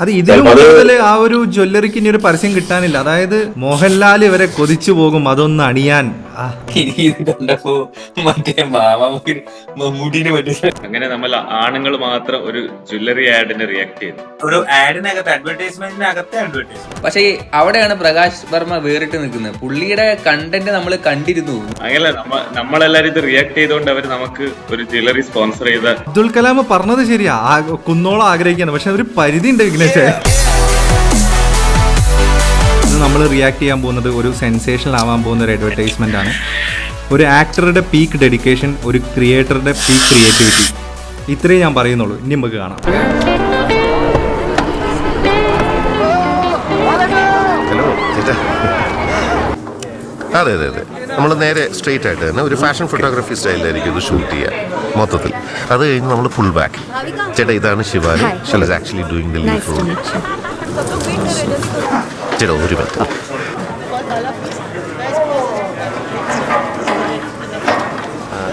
അത് ഇതിലും കൂടുതൽ ആ ഒരു ജ്വല്ലറിക്ക് ഇനി ഒരു പരസ്യം കിട്ടാനില്ല. അതായത് മോഹൻലാൽ ഇവരെ കൊതിച്ചു പോകും അതൊന്ന് അണിയാൻ. അങ്ങനെ നമ്മൾ ആണുങ്ങൾ മാത്രം ഒരു ജ്വല്ലറി ആഡിന് റിയാക്ട് ചെയ്തു. ഒരു ആഡിനകത്ത് അഡ്വർടൈസ്മെന്റിനകത്തെ അഡ്വർടൈസ്മെന്റ്. പക്ഷേ അവിടെയാണ് പ്രകാശ് വർമ്മ വേറിട്ട് നിൽക്കുന്നത്. പുള്ളിയുടെ കണ്ടന്റ് നമ്മൾ കണ്ടിരുന്നു. അങ്ങനെ നമ്മളെല്ലാരും ഇത് റിയാക്ട് ചെയ്തുകൊണ്ട് അവർ നമുക്ക് ഒരു ജ്വല്ലറി സ്പോൺസർ ചെയ്ത. അബ്ദുൽ കലാം പറഞ്ഞത് ശരിയാ, കുന്നോളം ആഗ്രഹിക്കാണ്, പക്ഷെ ഒരു പരിധി ഉണ്ട് വിഘ്നേഷ്. നമ്മൾ റിയാക്ട് ചെയ്യാൻ പോകുന്നത് ഒരു സെൻസേഷണൽ ആവാൻ പോകുന്ന ഒരു അഡ്വർടൈസ്മെന്റ് ആണ്. ഒരു ആക്ടറുടെ പീക്ക് ഡെഡിക്കേഷൻ, ഒരു ക്രിയേറ്ററുടെ പീക്ക് ക്രിയേറ്റിവിറ്റി. ഇത്രയും ഞാൻ പറയുന്നുള്ളൂ. ഇനി നമുക്ക് കാണാം. ഹലോ ചേട്ടാ. അതെ അതെ അതെ, നമ്മൾ നേരെ സ്ട്രെയിറ്റ് ആയിട്ട് തന്നെ ഒരു ഫാഷൻ ഫോട്ടോഗ്രാഫി സ്റ്റൈലിലായിരിക്കും ഇത് ഷൂട്ട് ചെയ്യുക മൊത്തത്തിൽ. അത് കഴിഞ്ഞ് നമ്മൾ ഫുൾ ബാക്ക്. ചേട്ടാ ഇതാണ് Shivani. She is actually doing the lead role. ചേട്ടാ ഒരു minute.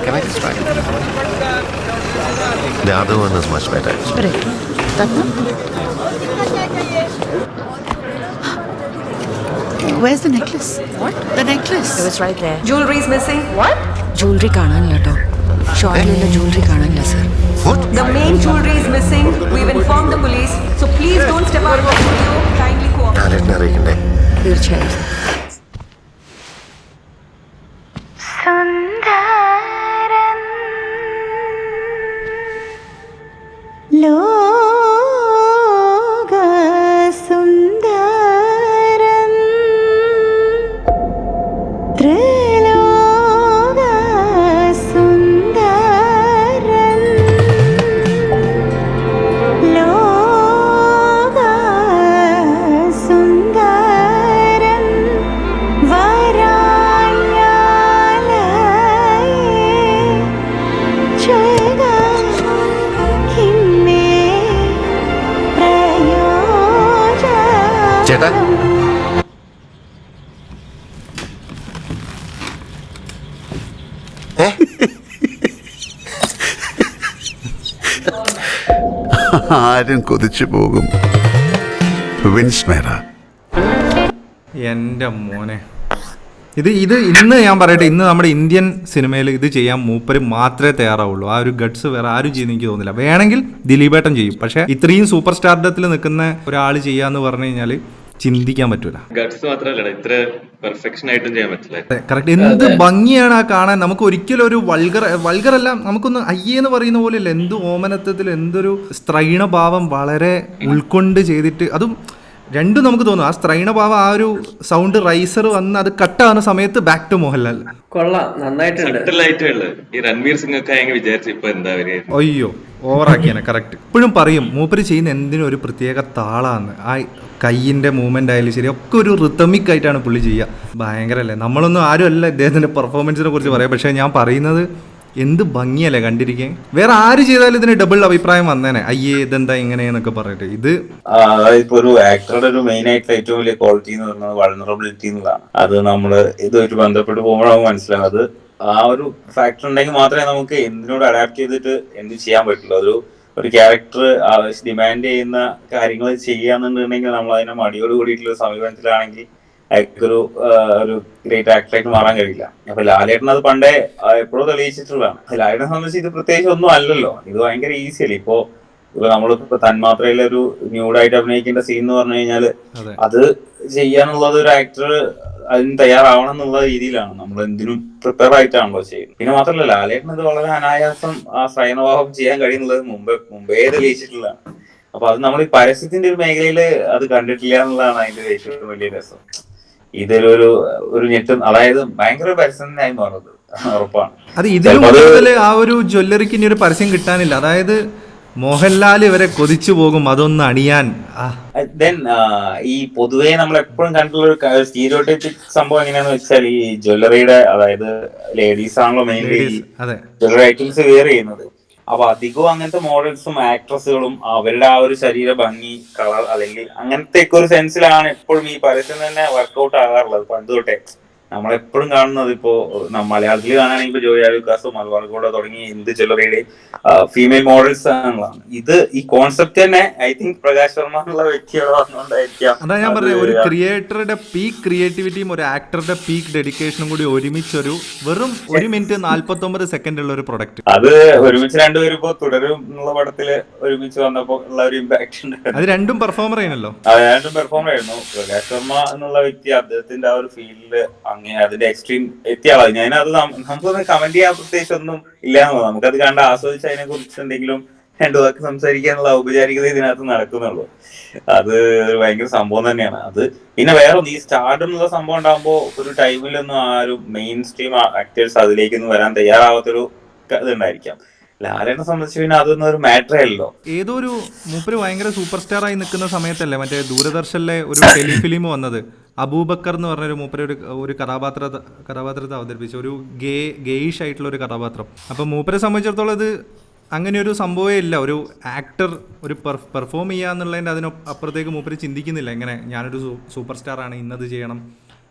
Can I just try it? The other one is much better. Where's the necklace? What? The necklace. It was right there. Jewelry is missing. What? Jewelry കാണാനില്ല കേട്ടോ. ഷോപ്പിലുള്ള jewelry കാണാനില്ല sir. What? The main jewelry is missing. We've informed the police. So please don't step out of the studio. Kindly cooperate. ഞാനെന്നെ അറിയിക്കണ്ടേ? തീർച്ചയായും. ചേട്ടാ ആരും കൊതിച്ചു പോകും. വിൻസ്മേറ. എൻ്റെ മോനെ, ഇത് ഇന്ന് ഞാൻ പറയട്ടെ, ഇന്ന് നമ്മുടെ ഇന്ത്യൻ സിനിമയിൽ ഇത് ചെയ്യാൻ മൂപ്പര് മാത്രമേ തയ്യാറാവുള്ളൂ. ആ ഒരു ഗട്ട്സ് വേറെ ആരും ചെയ്യുന്ന എനിക്ക് തോന്നുന്നില്ല. വേണമെങ്കിൽ ദിലീപേട്ടൻ ചെയ്യും, പക്ഷെ ഇത്രയും സൂപ്പർ സ്റ്റാർഡത്തിൽ നിൽക്കുന്ന ഒരാൾ ചെയ്യാന്ന് പറഞ്ഞു കഴിഞ്ഞാൽ ചിന്തിക്കാൻ പറ്റൂല. ഗട്ട്സ് മാത്രമല്ല, ഇത്ര പെർഫെക്ഷൻ ആയിട്ടും ചെയ്യാൻ പറ്റില്ല. കറക്റ്റ്. എന്ത് ഭംഗിയാണ് ആ കാണാൻ. നമുക്ക് ഒരിക്കലും ഒരു വൾഗറല്ല, നമുക്കൊന്ന് അയ്യേന്ന് പറയുന്ന പോലെയല്ല. എന്ത് ഓമനത്വത്തിൽ, എന്തൊരു സ്ത്രൈണഭാവം വളരെ ഉൾക്കൊണ്ട് ചെയ്തിട്ട്, അതും രണ്ടും നമുക്ക് തോന്നും. ആ സ്ത്രൈണഭാവം, ആ ഒരു സൗണ്ട് റൈസർ വന്ന് അത് കട്ടാകുന്ന സമയത്ത് ബാക്ക് ടു മോഹൻലാൽ. കൊള്ളാം, നന്നായിട്ടുണ്ട്. ഈ രൺവീർ സിംഗ് ഒക്കെ വിചാരിച്ചു ഇപ്പൊ എന്താ വരിക. അയ്യോ, ഓവറാക്കിയാണ്. കറക്റ്റ്. ഇപ്പോഴും പറയും മൂപ്പര് ചെയ്യുന്ന എന്തിനും ഒരു പ്രത്യേക താളാന്ന്. ആ കയ്യിൻ്റെ മൂവ്മെൻ്റ് ആയാലും ശരി, ഒക്കെ ഒരു റിതമിക് ആയിട്ടാണ് പുള്ളി ചെയ്യുക. ഭയങ്കരല്ലേ. നമ്മളൊന്നും ആരും അല്ല ഇദ്ദേഹത്തിൻ്റെ പെർഫോമൻസിനെ കുറിച്ച് പറയാം, പക്ഷേ ഞാൻ പറയുന്നത് എന്ത് ഭംഗിയല്ലേ കണ്ടിരിക്കാൻ. വേറെ ആര് ചെയ്താലും ഇതിന് ഡബിൾ അഭിപ്രായം വന്നേനെ. അയ്യേ ഇതെന്താ ഇങ്ങനെയെന്നൊക്കെ പറയട്ടെ. ഇത് ഇപ്പൊ ഒരു ആക്ടറുടെ ഒരു മെയിൻ ആയിട്ടുള്ള ഏറ്റവും വലിയ ക്വാളിറ്റി എന്ന് പറയുന്നത് വൾനറബിലിറ്റി എന്നുള്ളതാണ്. അത് നമ്മള് ഇതുമായിട്ട് ബന്ധപ്പെട്ട് പോകുമ്പോഴാണ് മനസ്സിലാവും. അത് ആ ഒരു ഫാക്ടർ ഉണ്ടെങ്കിൽ മാത്രമേ നമുക്ക് എന്തിനോട് അഡാപ്റ്റ് ചെയ്തിട്ട് എന്ത് ചെയ്യാൻ പറ്റുള്ളൂ. ഒരു ക്യാരക്ടർ ഡിമാൻഡ് ചെയ്യുന്ന കാര്യങ്ങൾ ചെയ്യാന്നുണ്ടെങ്കിൽ നമ്മൾ അതിനെ മടിയോട് കൂടിയിട്ടുള്ള സമീപനത്തിലാണെങ്കിൽ അയാൾക്കൊരു ഗ്രേറ്റ് ആക്ടറായിട്ട് മാറാൻ കഴിയില്ല. അപ്പൊ ലാലേട്ടൻ അത് പണ്ടേ എപ്പോഴും തെളിയിച്ചിട്ടുള്ളതാണ്. ലാലേട്ടനെ സംബന്ധിച്ച് ഇത് പ്രത്യേകിച്ച് ഒന്നും അല്ലല്ലോ. ഇത് ഭയങ്കര ഈസി അല്ലേ. ഇപ്പൊ നമ്മളിപ്പോ തന്മാത്രയിലെ ഒരു ന്യൂഡായിട്ട് അഭിനയിക്കേണ്ട സീൻ എന്ന് പറഞ്ഞു കഴിഞ്ഞാല് അത് ചെയ്യാനുള്ളത് ഒരു ആക്ടർ അതിന് തയ്യാറാവണം എന്നുള്ള രീതിയിലാണ് നമ്മൾ എന്തിനും പ്രിപ്പയർ ആയിട്ടാണല്ലോ ചെയ്യുന്നത്. പിന്നെ മാത്രമല്ല ലാലേട്ടൻ ഇത് വളരെ അനായാസം ആ സ്വയംഭാവം ചെയ്യാൻ കഴിയുന്നുള്ളത് മുമ്പേ തെളിയിച്ചിട്ടുള്ളതാണ്. അപ്പൊ അത് നമ്മൾ ഈ പരസ്യത്തിന്റെ ഒരു മേഖലയിൽ അത് കണ്ടിട്ടില്ല എന്നുള്ളതാണ് അതിന്റെ ഏറ്റവും വലിയ രസം. ഇതിലൊരു ഞെട്ടും, അതായത് ഭയങ്കര പരസ്യമായി മാറുന്നത് ഉറപ്പാണ്. അത് ഇതിലും കൂടുതൽ ആ ഒരു ജ്വല്ലറിക്ക് ഇനി ഒരു പരസ്യം കിട്ടാനില്ല. അതായത് മോഹൻലാൽ ഇവരെ കൊതിച്ചു പോകും അതൊന്ന് അണിയാൻ. ദെൻ ഈ പൊതുവേ നമ്മൾ എപ്പോഴും കണ്ടിട്ടുള്ള ഒരു സ്റ്റീരിയോടൈപ്പിക് സംഭവം എങ്ങനെയാന്ന് വെച്ചാൽ ഈ ജ്വല്ലറിയുടെ, അതായത് ലേഡീസ് ആണല്ലോ മെയിൻലി ജ്വല്ലറി ഐറ്റംസ് വെയർ ചെയ്യുന്നത്. അപ്പൊ അധികവും അങ്ങനത്തെ മോഡൽസും ആക്ട്രസുകളും അവരുടെ ആ ഒരു ശരീര ഭംഗി, കളർ അല്ലെങ്കിൽ അങ്ങനത്തെ ഒക്കെ ഒരു സെൻസിലാണ് എപ്പോഴും ഈ പരസ്യം തന്നെ വർക്ക്ഔട്ട് ആകാറുള്ളത് പണ്ട് തൊട്ടേ. നമ്മളെപ്പോഴും കാണുന്നത് ഇപ്പോ മലയാളത്തിൽ കാണുകയാണെങ്കിൽ ഇപ്പൊ ജോയി ആലുക്കാസോ മലബാർ കൂടെ തുടങ്ങി എന്ത് ജ്വല്ലറിയുടെ ഫീമെയിൽ മോഡൽസ് ആണുള്ളതാണ്. ഇത് ഈ കോൺസെപ്റ്റ് തന്നെ ഐ തിങ്ക് പ്രകാശ് വർമ്മ എന്നുള്ള വ്യക്തിയോട് വന്നുകൊണ്ടായിരിക്കാം. അതാ ഞാൻ പറഞ്ഞത്, ഒരു ക്രിയേറ്ററുടെ പീക്ക് ക്രിയേറ്റിവിറ്റിയും ഒരു ആക്ടറുടെ പീക്ക് ഡെഡിക്കേഷനും കൂടി ഒരുമിച്ചൊരു വെറും 1 മിനിറ്റ് 49 സെക്കൻഡ് ഉള്ള ഒരു പ്രൊഡക്റ്റ്. അത് ഒരുമിച്ച് രണ്ടുപേരും ഇപ്പോ തുടരും എന്നുള്ള പടത്തില് ഒരുമിച്ച് വന്നപ്പോ ഉള്ള ഒരു ഇമ്പാക്ട് ഉണ്ട്. അത് രണ്ടും പെർഫോമർ ആയിരുന്നല്ലോ. രണ്ടും പെർഫോമർ ആയിരുന്നു. പ്രകാശ് വർമ്മ എന്നുള്ള വ്യക്തി അദ്ദേഹത്തിന്റെ ആ ഒരു ഫീൽഡില് അങ്ങനെ അതിന്റെ എക്സ്ട്രീം എത്തിയ ആളാണ്. ഞാനത് നമുക്കൊന്ന് കമന്റ് ചെയ്യാൻ പ്രത്യേകിച്ച് ഒന്നും ഇല്ലാന്ന് തോന്നുന്നു. നമുക്കത് കണ്ട് ആസ്വദിച്ച് അതിനെ കുറിച്ച് എന്തെങ്കിലും രണ്ടു വാക്ക് സംസാരിക്കാനുള്ള ഔപചാരികത ഇതിനകത്ത് നടക്കുന്നുള്ളൂ. അത് ഭയങ്കര സംഭവം തന്നെയാണ്. അത് പിന്നെ വേറെ ഈ സ്റ്റാർഡം എന്നുള്ള സംഭവം ഉണ്ടാകുമ്പോ ഒരു ടൈമിലൊന്നും ആരും മെയിൻ സ്ട്രീം ആക്ടേഴ്സ് അതിലേക്കൊന്നും വരാൻ തയ്യാറാവാത്തൊരു ഇതുണ്ടായിരിക്കാം. ലാലേട്ടനെ സംബന്ധിച്ച് പിന്നെ അതൊന്നും ഒരു മാറ്ററേ അല്ലല്ലോ. ഏതോ ഒരു മൂപ്പര് ഭയങ്കര സൂപ്പർ സ്റ്റാർ ആയി നിൽക്കുന്ന സമയത്തല്ലേ മറ്റേ ദൂരദർശനിലെ ഒരു ടെലിഫിലിം വന്നത്. അബൂബക്കർ എന്ന് പറഞ്ഞൊരു മൂപ്പര് ഒരു കഥാപാത്രത്തെ അവതരിപ്പിച്ച ഒരു ഗെയിഷ് ആയിട്ടുള്ള ഒരു കഥാപാത്രം. അപ്പം മൂപ്പരെ സംബന്ധിച്ചിടത്തോളം ഇത് അങ്ങനെ ഒരു സംഭവമേ ഇല്ല. ഒരു ആക്ടർ ഒരു പെർഫോം ചെയ്യാന്നുള്ളതിൻ്റെ അപ്പുറത്തേക്ക് മൂപ്പര് ചിന്തിക്കുന്നില്ല. എങ്ങനെ ഞാനൊരു സൂപ്പർ സ്റ്റാർ ആണ്, ഇന്നത് ചെയ്യണം.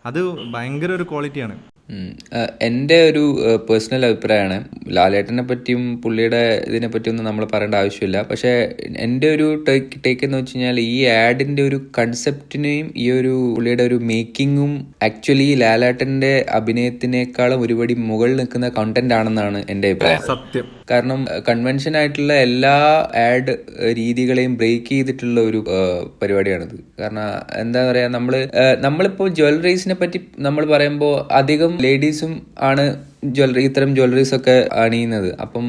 അത് ഭയങ്കര ഒരു ക്വാളിറ്റിയാണ്. എൻ്റെ ഒരു പേഴ്സണൽ അഭിപ്രായമാണ്. ലാലേട്ടനെ പറ്റിയും പുള്ളിയുടെ ഇതിനെ പറ്റിയൊന്നും നമ്മൾ പറയേണ്ട ആവശ്യമില്ല. പക്ഷേ എൻ്റെ ഒരു ടേക്ക് എന്ന് വെച്ച് കഴിഞ്ഞാൽ ഈ ആഡിൻ്റെ ഒരു കൺസെപ്റ്റിനെയും ഈ ഒരു പുള്ളിയുടെ ഒരു മേക്കിങ്ങും ആക്ച്വലി ലാലേട്ടൻ്റെ അഭിനയത്തിനേക്കാളും ഒരുപടി മുകളിൽ നിൽക്കുന്ന കണ്ടന്റ് ആണെന്നാണ് എൻ്റെ അഭിപ്രായം. സത്യം. കാരണം കൺവെൻഷൻ ആയിട്ടുള്ള എല്ലാ ആഡ് രീതികളെയും ബ്രേക്ക് ചെയ്തിട്ടുള്ള ഒരു പരിപാടിയാണിത്. കാരണം എന്താ പറയാ, നമ്മളിപ്പോൾ ജ്വല്ലറീസിനെ പറ്റി നമ്മൾ പറയുമ്പോൾ അധികം ലേഡീസും ആണ് ഇത്തരം ജ്വല്ലറീസ് ഒക്കെ അണിയുന്നത്. അപ്പം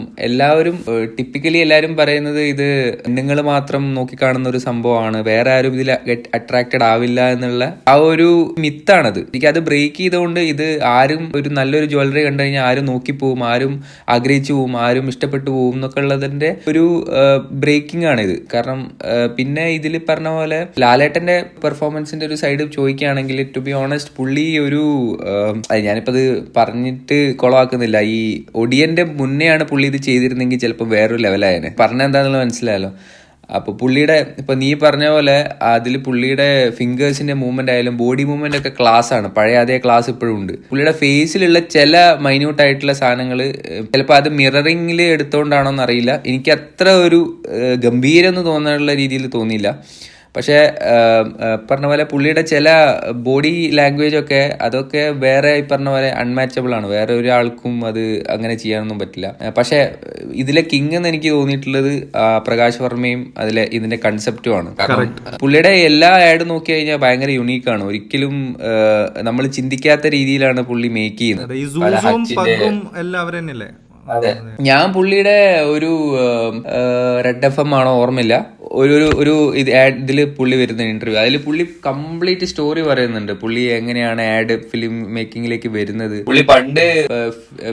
ടിപ്പിക്കലി എല്ലാവരും പറയുന്നത് ഇത് പെണ്ണുങ്ങൾ മാത്രം നോക്കിക്കാണുന്ന ഒരു സംഭവമാണ്, വേറെ ആരും ഇതിൽ അട്രാക്റ്റഡ് ആവില്ല എന്നുള്ള ആ ഒരു മിത്താണത്. എനിക്കത് ബ്രേക്ക് ചെയ്തുകൊണ്ട് ഇത് ആരും ഒരു നല്ലൊരു ജ്വല്ലറി കണ്ടു കഴിഞ്ഞാൽ ആരും നോക്കിപ്പോവും, ആരും ആഗ്രഹിച്ചു പോവും, ആരും ഇഷ്ടപ്പെട്ടു പോവും എന്നൊക്കെ ഉള്ളതിന്റെ ഒരു ബ്രേക്കിംഗ് ആണിത്. കാരണം പിന്നെ ഇതിൽ പറഞ്ഞ പോലെ ലാലേട്ടന്റെ പെർഫോമൻസിന്റെ ഒരു സൈഡ് ചോദിക്കുകയാണെങ്കിൽ ടു ബി ഓണസ്റ്റ് പുള്ളി ഒരു ഞാനിപ്പോ അത് പറഞ്ഞിട്ട് കൊളവാക്കുന്നില്ല. ഈ ഒടിയന്റെ മുന്നെയാണ് പുള്ളി ഇത് ചെയ്തിരുന്നെങ്കിൽ ചിലപ്പോൾ വേറൊരു ലെവലായേനെ. പറഞ്ഞ എന്താണെന്നുള്ള മനസ്സിലായല്ലോ. അപ്പൊ പുള്ളിയുടെ ഇപ്പൊ നീ പറഞ്ഞ പോലെ അതിൽ പുള്ളിയുടെ ഫിംഗേഴ്സിന്റെ മൂവ്മെന്റ് ആയാലും ബോഡി മൂവ്മെന്റ് ഒക്കെ ക്ലാസ് ആണ്. പഴയ അതേ ക്ലാസ് ഇപ്പോഴും ഉണ്ട്. പുള്ളിയുടെ ഫേസിലുള്ള ചില മൈന്യൂട്ട് ആയിട്ടുള്ള സാധനങ്ങൾ ചിലപ്പോൾ അത് മിററിംഗിൽ എടുത്തോണ്ടാണോന്ന് അറിയില്ല, എനിക്ക് അത്ര ഒരു ഗംഭീരം എന്ന് തോന്നാനുള്ള രീതിയിൽ തോന്നിയില്ല. പക്ഷേ പറഞ്ഞ പോലെ പുള്ളിയുടെ ചില ബോഡി ലാംഗ്വേജ് ഒക്കെ അതൊക്കെ വേറെ ഈ പറഞ്ഞ പോലെ അൺമാച്ചബിൾ ആണ്. വേറെ ഒരാൾക്കും അത് അങ്ങനെ ചെയ്യാനൊന്നും പറ്റില്ല. പക്ഷെ ഇതിലെ കിങ് എന്ന് എനിക്ക് തോന്നിയിട്ടുള്ളത് പ്രകാശ് വർമ്മയും ഇതിന്റെ കൺസെപ്റ്റുമാണ്. കാരണം പുള്ളിയുടെ എല്ലാ ആഡ് നോക്കി കഴിഞ്ഞാൽ ഭയങ്കര യുണീക്കാണ്. ഒരിക്കലും നമ്മൾ ചിന്തിക്കാത്ത രീതിയിലാണ് പുള്ളി മേക്ക് ചെയ്യുന്നത്. അതെ, ഞാൻ പുള്ളിയുടെ ഒരു റെഡ് FM ആണോ ഓർമ്മയില്ല, ഒരു ഇതിൽ പുള്ളി വരുന്ന ഇന്റർവ്യൂ, അതിൽ പുള്ളി കംപ്ലീറ്റ് സ്റ്റോറി പറയുന്നുണ്ട്. പുള്ളി എങ്ങനെയാണ് ആഡ് ഫിലിം മേക്കിങ്ങിലേക്ക് വരുന്നത്. പുള്ളി പണ്ട്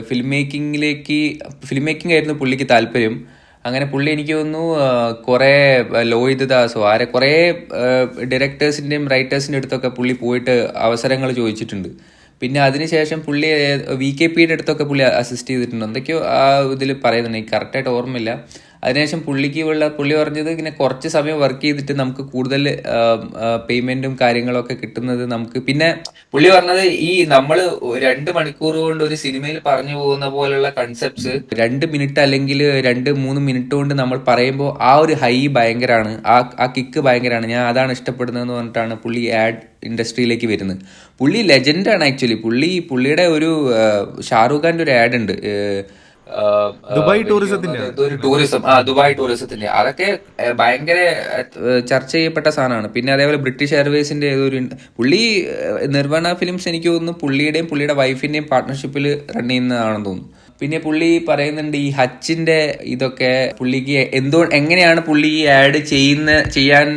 ഫിലിം മേക്കിംഗ് ആയിരുന്നു പുള്ളിക്ക് താല്പര്യം. അങ്ങനെ പുള്ളി എനിക്ക് തോന്നുന്നു കുറെ ലോഹിത് ദാസോ കുറെ ഡയറക്ടേഴ്സിന്റെയും റൈറ്റേഴ്സിന്റെ അടുത്തൊക്കെ പുള്ളി പോയിട്ട് അവസരങ്ങൾ ചോദിച്ചിട്ടുണ്ട്. പിന്നെ അതിനുശേഷം പുള്ളി VKPയുടെ അടുത്തൊക്കെ പുള്ളി അസിസ്റ്റ് ചെയ്തിട്ടുണ്ട്. എന്തൊക്കെയോ ആ ഇതിൽ പറയുന്നുണ്ട്, എനിക്ക് കറക്റ്റായിട്ട് ഓർമ്മയില്ല. അതിനുശേഷം പുള്ളി പറഞ്ഞത് ഇങ്ങനെ കുറച്ച് സമയം വർക്ക് ചെയ്തിട്ട് നമുക്ക് കൂടുതൽ പേയ്മെന്റും കാര്യങ്ങളൊക്കെ കിട്ടുന്നത് നമുക്ക്. പിന്നെ പുള്ളി പറഞ്ഞത് ഈ നമ്മൾ 2 മണിക്കൂർ കൊണ്ട് ഒരു സിനിമയിൽ പറഞ്ഞു പോകുന്ന പോലുള്ള കൺസെപ്റ്റ്സ് 2 മിനിറ്റ് അല്ലെങ്കിൽ 2-3 മിനിറ്റ് കൊണ്ട് നമ്മൾ പറയുമ്പോൾ ആ ഒരു ഹൈ ഭയങ്കരമാണ്, ആ കിക്ക് ഭയങ്കരമാണ്, ഞാൻ അതാണ് ഇഷ്ടപ്പെടുന്നതെന്ന് പറഞ്ഞിട്ടാണ് പുള്ളി ആഡ് ഇൻഡസ്ട്രിയിലേക്ക് വരുന്നത്. പുള്ളി ലെജൻഡാണ് ആക്ച്വലി. പുള്ളിയുടെ ഒരു ഷാറൂഖ് ഖാന്റെ ഒരു ആഡ് ഉണ്ട്, ദുബായ് ടൂറിസത്തിന്റെ. അതൊക്കെ ഭയങ്കര ചർച്ച ചെയ്യപ്പെട്ട സാധനമാണ്. പിന്നെ അതേപോലെ ബ്രിട്ടീഷ് എയർവേസിന്റെ ഏതൊരു പുള്ളി നിർവ്വഹണ ഫിലിംസ് എനിക്ക് തോന്നുന്നു പുള്ളിയുടെയും പുള്ളിയുടെ വൈഫിന്റെയും പാർട്ട്ണർഷിപ്പിൽ റൺ ചെയ്യുന്നതാണെന്ന് തോന്നുന്നു. പിന്നെ പുള്ളി പറയുന്നുണ്ട് ഈ ഹച്ചിന്റെ ഇതൊക്കെ പുള്ളിക്ക് എങ്ങനെയാണ് പുള്ളി ഈ ആഡ് ചെയ്യാൻ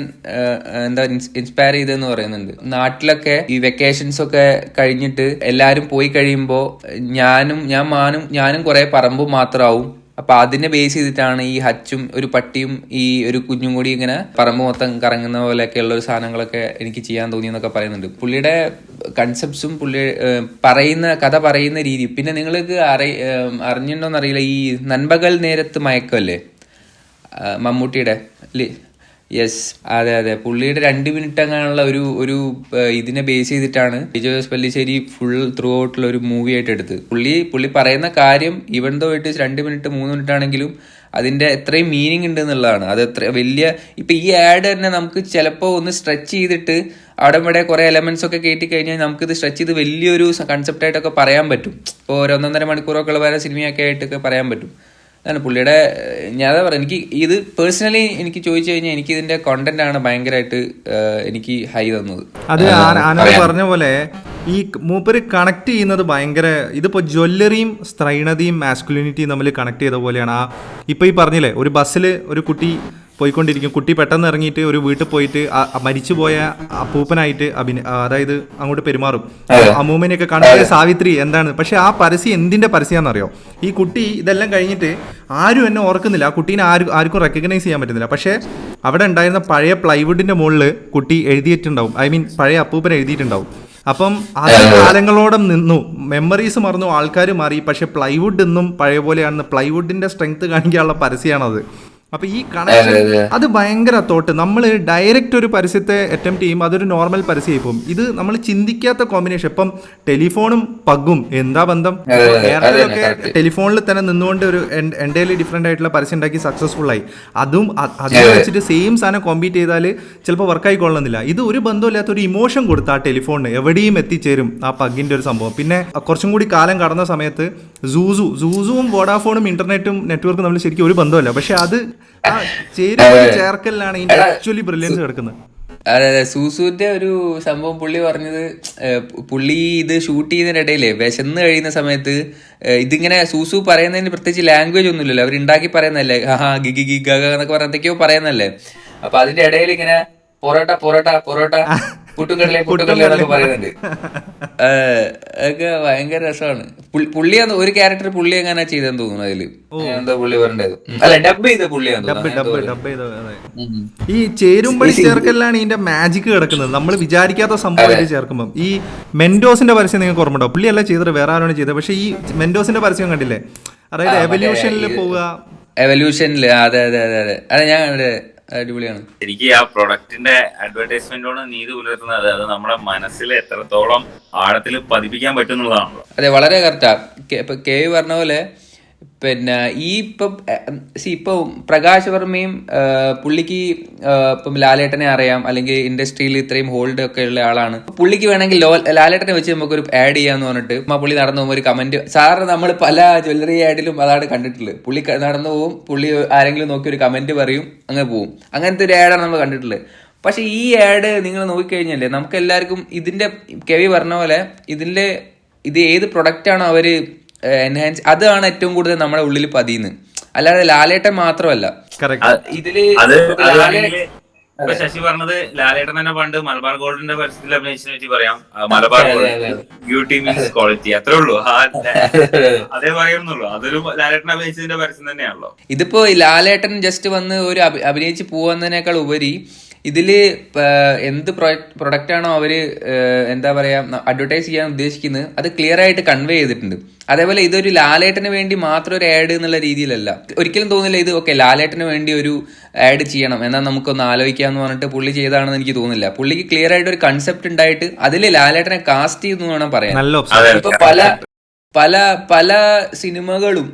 ഇൻസ്പയർ ചെയ്തതെന്ന് പറയുന്നുണ്ട്. നാട്ടിലൊക്കെ ഈ വെക്കേഷൻസ് ഒക്കെ കഴിഞ്ഞിട്ട് എല്ലാരും പോയി കഴിയുമ്പോ ഞാനും കുറെ പറമ്പ് മാത്രമാവും. അപ്പൊ അതിനെ ബേസ് ചെയ്തിട്ടാണ് ഈ ഹച്ചും ഒരു പട്ടിയും ഈ ഒരു കുഞ്ഞും കൂടി ഇങ്ങനെ പറമ്പ് മൊത്തം കറങ്ങുന്ന പോലെയൊക്കെ ഉള്ള ഒരു സാധനങ്ങളൊക്കെ എനിക്ക് ചെയ്യാൻ തോന്നിയെന്നൊക്കെ പറയുന്നുണ്ട്. പുള്ളിയുടെ കൺസെപ്റ്റ്സും പുള്ളി കഥ പറയുന്ന രീതി. പിന്നെ നിങ്ങൾക്ക് അറിഞ്ഞിട്ടുണ്ടോന്ന് അറിയില്ല, ഈ നൻപകൽ നേരത്ത് മയക്കമല്ലേ മമ്മൂട്ടിയുടെ യെസ്, അതെ അതെ. പുള്ളിയുടെ 2 മിനിറ്റ് അങ്ങനെയുള്ള ഒരു ഇതിനെ ബേസ് ചെയ്തിട്ടാണ് ലിജോ ജോസ് പല്ലിശ്ശേരി ഫുൾ ത്രൂ ഔട്ടുള്ള ഒരു മൂവി ആയിട്ട് എടുത്തത്. പുള്ളി പറയുന്ന കാര്യം even though it is 2 minute 3 minute ആണെങ്കിലും അതിന്റെ എത്രയും മീനിങ് ഉണ്ട് എന്നുള്ളതാണ്. അത് എത്ര വലിയ ഇപ്പൊ ഈ ആഡ് തന്നെ നമുക്ക് ചിലപ്പോൾ ഒന്ന് സ്ട്രെച്ച് ചെയ്തിട്ട് അവിടെ ഇവിടെ കുറെ എലമെന്റ്സ് ഒക്കെ കയറ്റി കഴിഞ്ഞാൽ നമുക്കിത് സ്ട്രെച്ച് ചെയ്ത് വലിയൊരു കൺസെപ്റ്റ് ആയിട്ടൊക്കെ പറയാൻ പറ്റും. ഇപ്പോൾ 1.5 മണിക്കൂറൊക്കെ ഉള്ള വേറെ സിനിമയൊക്കെ ആയിട്ടൊക്കെ പറയാൻ പറ്റും. അതാണ് പുള്ളിയുടെ, ഞാൻ അതാ പറയാം, എനിക്ക് ഇത് പേഴ്സണലി എനിക്ക് ചോദിച്ചു കഴിഞ്ഞാൽ എനിക്ക് ഇതിന്റെ കോണ്ടന്റ് ആണ് ഭയങ്കരമായിട്ട് എനിക്ക് ഹൈ തന്നത്. അത് ആനന്ദ് പറഞ്ഞ പോലെ ഈ മൂപ്പര് കണക്ട് ചെയ്യുന്നത് ഭയങ്കര, ഇതിപ്പോ ജ്വല്ലറിയും സ്ത്രൈണതയും മാസ്കുലിനിറ്റിയും തമ്മിൽ കണക്ട് ചെയ്ത പോലെയാണ്. ഇപ്പൊ ഈ പറഞ്ഞില്ലേ, ഒരു ബസ്സിൽ ഒരു കുട്ടി പോയിക്കൊണ്ടിരിക്കും, കുട്ടി പെട്ടെന്ന് ഇറങ്ങിയിട്ട് ഒരു വീട്ടിൽ പോയിട്ട് മരിച്ചുപോയ അപ്പൂപ്പനായിട്ട് അതായത് അങ്ങോട്ട് പെരുമാറും. അമ്മൂമ്മനെയൊക്കെ കാണുമ്പോൾ സാവിത്രി എന്താണ്, പക്ഷെ ആ പരസ്യം എന്തിന്റെ പരസ്യമാണെന്നറിയോ? ഈ കുട്ടി ഇതെല്ലാം കഴിഞ്ഞിട്ട് ആരും എന്നെ ഓർക്കുന്നില്ല, ആ കുട്ടീനെ ആർക്കും റെക്കഗ്നൈസ് ചെയ്യാൻ പറ്റുന്നില്ല. പക്ഷേ അവിടെ ഉണ്ടായിരുന്ന പഴയ പ്ലൈവുഡിന്റെ മുകളിൽ കുട്ടി എഴുതിയിട്ടുണ്ടാവും, ഐ മീൻ പഴയ അപ്പൂപ്പൻ എഴുതിയിട്ടുണ്ടാവും. അപ്പം അത് കാലങ്ങളോടെ നിന്നു, മെമ്മറീസ് മറന്നു, ആൾക്കാർ മാറി, പക്ഷെ പ്ലൈവുഡ് ഇന്നും പഴയ പോലെയാണെന്ന് പ്ലൈവുഡിന്റെ സ്ട്രെങ്ത് കാണിക്കാനുള്ള പരസ്യമാണത്. അപ്പൊ ഈ കണക്ഷൻ അത് ഭയങ്കര തോട്ട്. നമ്മൾ ഡയറക്റ്റ് ഒരു പരസ്യത്തെ അറ്റംപ്റ്റ് ചെയ്യും, അതൊരു നോർമൽ പരസ്യമായി പോകും. ഇത് നമ്മൾ ചിന്തിക്കാത്ത കോമ്പിനേഷൻ. ഇപ്പം ടെലിഫോണും പഗ്ഗും എന്താ ബന്ധം? എയർടെലൊക്കെ ടെലിഫോണിൽ തന്നെ നിന്നുകൊണ്ട് ഒരു എൻ്റയർലി ഡിഫറെന്റ് ആയിട്ടുള്ള പരസ്യം ഉണ്ടാക്കി സക്സസ്ഫുൾ ആയി. അതിനെ വെച്ചിട്ട് സെയിം സാധനം കോമ്പീറ്റ് ചെയ്താൽ ചിലപ്പോൾ വർക്കായി കൊള്ളുന്നില്ല. ഇത് ഒരു ബന്ധമില്ലാത്ത ഒരു ഇമോഷൻ കൊടുത്ത ആ ടെലിഫോണിന് എവിടെയും എത്തിച്ചേരും ആ പഗ്ഗിന്റെ ഒരു സംഭവം. പിന്നെ കുറച്ചും കൂടി കാലം കടന്ന സമയത്ത് സൂസുവും വോഡാഫോണും ഇന്റർനെറ്റും നെറ്റ്വർക്കും തമ്മിൽ ശരിക്കും ഒരു ബന്ധമല്ല, പക്ഷെ അത് ചേർക്കലിലാണ് ഇതിന്റെ ആക്ച്വലി ബ്രില്യൻസ് കിടക്കുന്നത്. അതെ അതെ, സൂസുവിന്റെ ഒരു സംഭവം പുള്ളി പറഞ്ഞത്, പുള്ളി ഇത് ഷൂട്ട് ചെയ്യുന്നതിനിടയിലേ വിശന്ന് കഴിയുന്ന സമയത്ത് ഇതിങ്ങനെ സൂസു പറയുന്നതിന് പ്രത്യേകിച്ച് ലാംഗ്വേജ് ഒന്നുമില്ലല്ലോ, അവർ ഉണ്ടാക്കി പറയുന്നല്ലേ, ഹാ ഗിഗി ഗിഗ എന്നൊക്കെ പറഞ്ഞൊക്കെയോ പറയുന്നല്ലേ. അപ്പൊ അതിന്റെ ഇടയിൽ ഇങ്ങനെ പൊറോട്ട പൊറോട്ട പൊറോട്ട പുട്ടുകടലെ എന്നൊക്കെ പറയുന്നുണ്ട്. ഒക്കെ ഭയങ്കര രസമാണ്. പുള്ളി ഒരു ക്യാരക്ടർ പുള്ളി എങ്ങനെ ചെയ്തെന്ന് തോന്നുന്നു അതില്, എന്താ പുള്ളി പറഞ്ഞത്, അല്ല ഡബ് ചെയ്ത പുള്ളിയാണ്. ഈ ചേരുമ്പടി ചേർക്കലാണ് ഇതിന്റെ മാജിക് കിടക്കുന്നത്, നമ്മൾ വിചാരിക്കാത്ത സംഭവമായിട്ട് ചേർക്കുമ്പോൾ. ഈ മെൻഡോസിന്റെ പരസ്യം നിങ്ങൾക്ക് ഓർമ്മയുണ്ടോ? പുള്ളിയല്ല ചെയ്തത്, വേറെ ആരാണ് ചെയ്തത്. പക്ഷെ ഈ മെൻഡോസിന്റെ പരസ്യം കണ്ടില്ലേ, അതായത് എവല്യൂഷനിൽ പോവുക, എവല്യൂഷനില്. അതെ അതെ അതെ അതെ അതെ, ഞാൻ അടിപൊളിയാണ്. എനിക്ക് ആ പ്രൊഡക്റ്റിന്റെ അഡ്വർടൈസ്മെന്റോട് നീതി പുലർത്തുന്നത് അത് നമ്മുടെ മനസ്സിൽ എത്രത്തോളം ആഴത്തിൽ പതിപ്പിക്കാൻ പറ്റുന്നതാണല്ലോ. അതെ, വളരെ കറക്റ്റാ. ഇപ്പൊ കെ പറഞ്ഞ പോലെ പിന്നെ ഈ ഇപ്പൊ പ്രകാശ് വർമ്മയും പുള്ളിക്ക് ഇപ്പം ലാലേട്ടനെ അറിയാം, അല്ലെങ്കിൽ ഇൻഡസ്ട്രിയിൽ ഇത്രയും ഹോൾഡ് ഒക്കെ ഉള്ള ആളാണ്. പുള്ളിക്ക് വേണമെങ്കിൽ ലാലേട്ടനെ വെച്ച് നമുക്കൊരു ആഡ് ചെയ്യാന്ന് പറഞ്ഞിട്ട് പുള്ളി നടന്നു പോകുമ്പോൾ ഒരു കമന്റ്, സാറിന് നമ്മൾ പല ജ്വല്ലറി ആഡിലും അതാണ് കണ്ടിട്ടുള്ളത്. പുള്ളി നടന്നു പോകും, പുള്ളി ആരെങ്കിലും നോക്കി ഒരു കമന്റ് പറയും, അങ്ങനെ പോകും. അങ്ങനത്തെ ഒരു ആഡാണ് നമ്മൾ കണ്ടിട്ടുള്ളത്. പക്ഷെ ഈ ആഡ് നിങ്ങൾ നോക്കിക്കഴിഞ്ഞാലേ നമുക്ക് എല്ലാവർക്കും ഇതിന്റെ കെവി പറഞ്ഞ പോലെ ഇത് ഏത് പ്രൊഡക്റ്റ് ആണോ അവര് എൻഹാൻസ്, അതാണ് ഏറ്റവും കൂടുതൽ നമ്മുടെ ഉള്ളിൽ പതിയുന്നത്. അല്ലാതെ ലാലേട്ടൻ മാത്രമല്ല ഇതില്. ശശി പറഞ്ഞത് ലാലേട്ടൻ തന്നെ പണ്ട് മലബാർ ഗോൾഡിന്റെ പരസ്യത്തിൽ അഭിനയിച്ചതിനെ വെച്ച് പറയാം, Malabar gold beauty means quality, അത്രേ ഉള്ളൂ, അതേ പറയുന്നുള്ളൂ. അതൊരു ലാലേട്ടൻ അഭിനയിച്ചതിന്റെ പരസ്യം തന്നെയാണല്ലോ. ഇതിപ്പോ ലാലേട്ടൻ ജസ്റ്റ് വന്ന് ഒരു അഭിനയിച്ച് പോവുന്നതിനേക്കാൾ ഉപരി ഇതില് എന്ത് പ്രൊഡക്റ്റ് ആണോ അവര് എന്താ പറയാ അഡ്വർടൈസ് ചെയ്യാൻ ഉദ്ദേശിക്കുന്നത് അത് ക്ലിയർ ആയിട്ട് കൺവേ ചെയ്തിട്ടുണ്ട്. അതേപോലെ ഇതൊരു ലാലേട്ടന് വേണ്ടി മാത്രം ഒരു ആഡ് എന്നുള്ള രീതിയിലല്ല. ഒരിക്കലും തോന്നില്ല ഇത് ഓക്കെ ലാലേട്ടന് വേണ്ടി ഒരു ആഡ് ചെയ്യണം എന്നാൽ നമുക്കൊന്ന് ആലോചിക്കാന്ന് പറഞ്ഞിട്ട് പുള്ളി ചെയ്താണെന്ന് എനിക്ക് തോന്നുന്നില്ല. പുള്ളിക്ക് ക്ലിയർ ആയിട്ട് ഒരു കൺസെപ്റ്റ് ഉണ്ടായിട്ട് അതിൽ ലാലേട്ടനെ കാസ്റ്റ് ചെയ്യുന്നു വേണം പറയാൻ. ഇപ്പൊ പല പല സിനിമകളും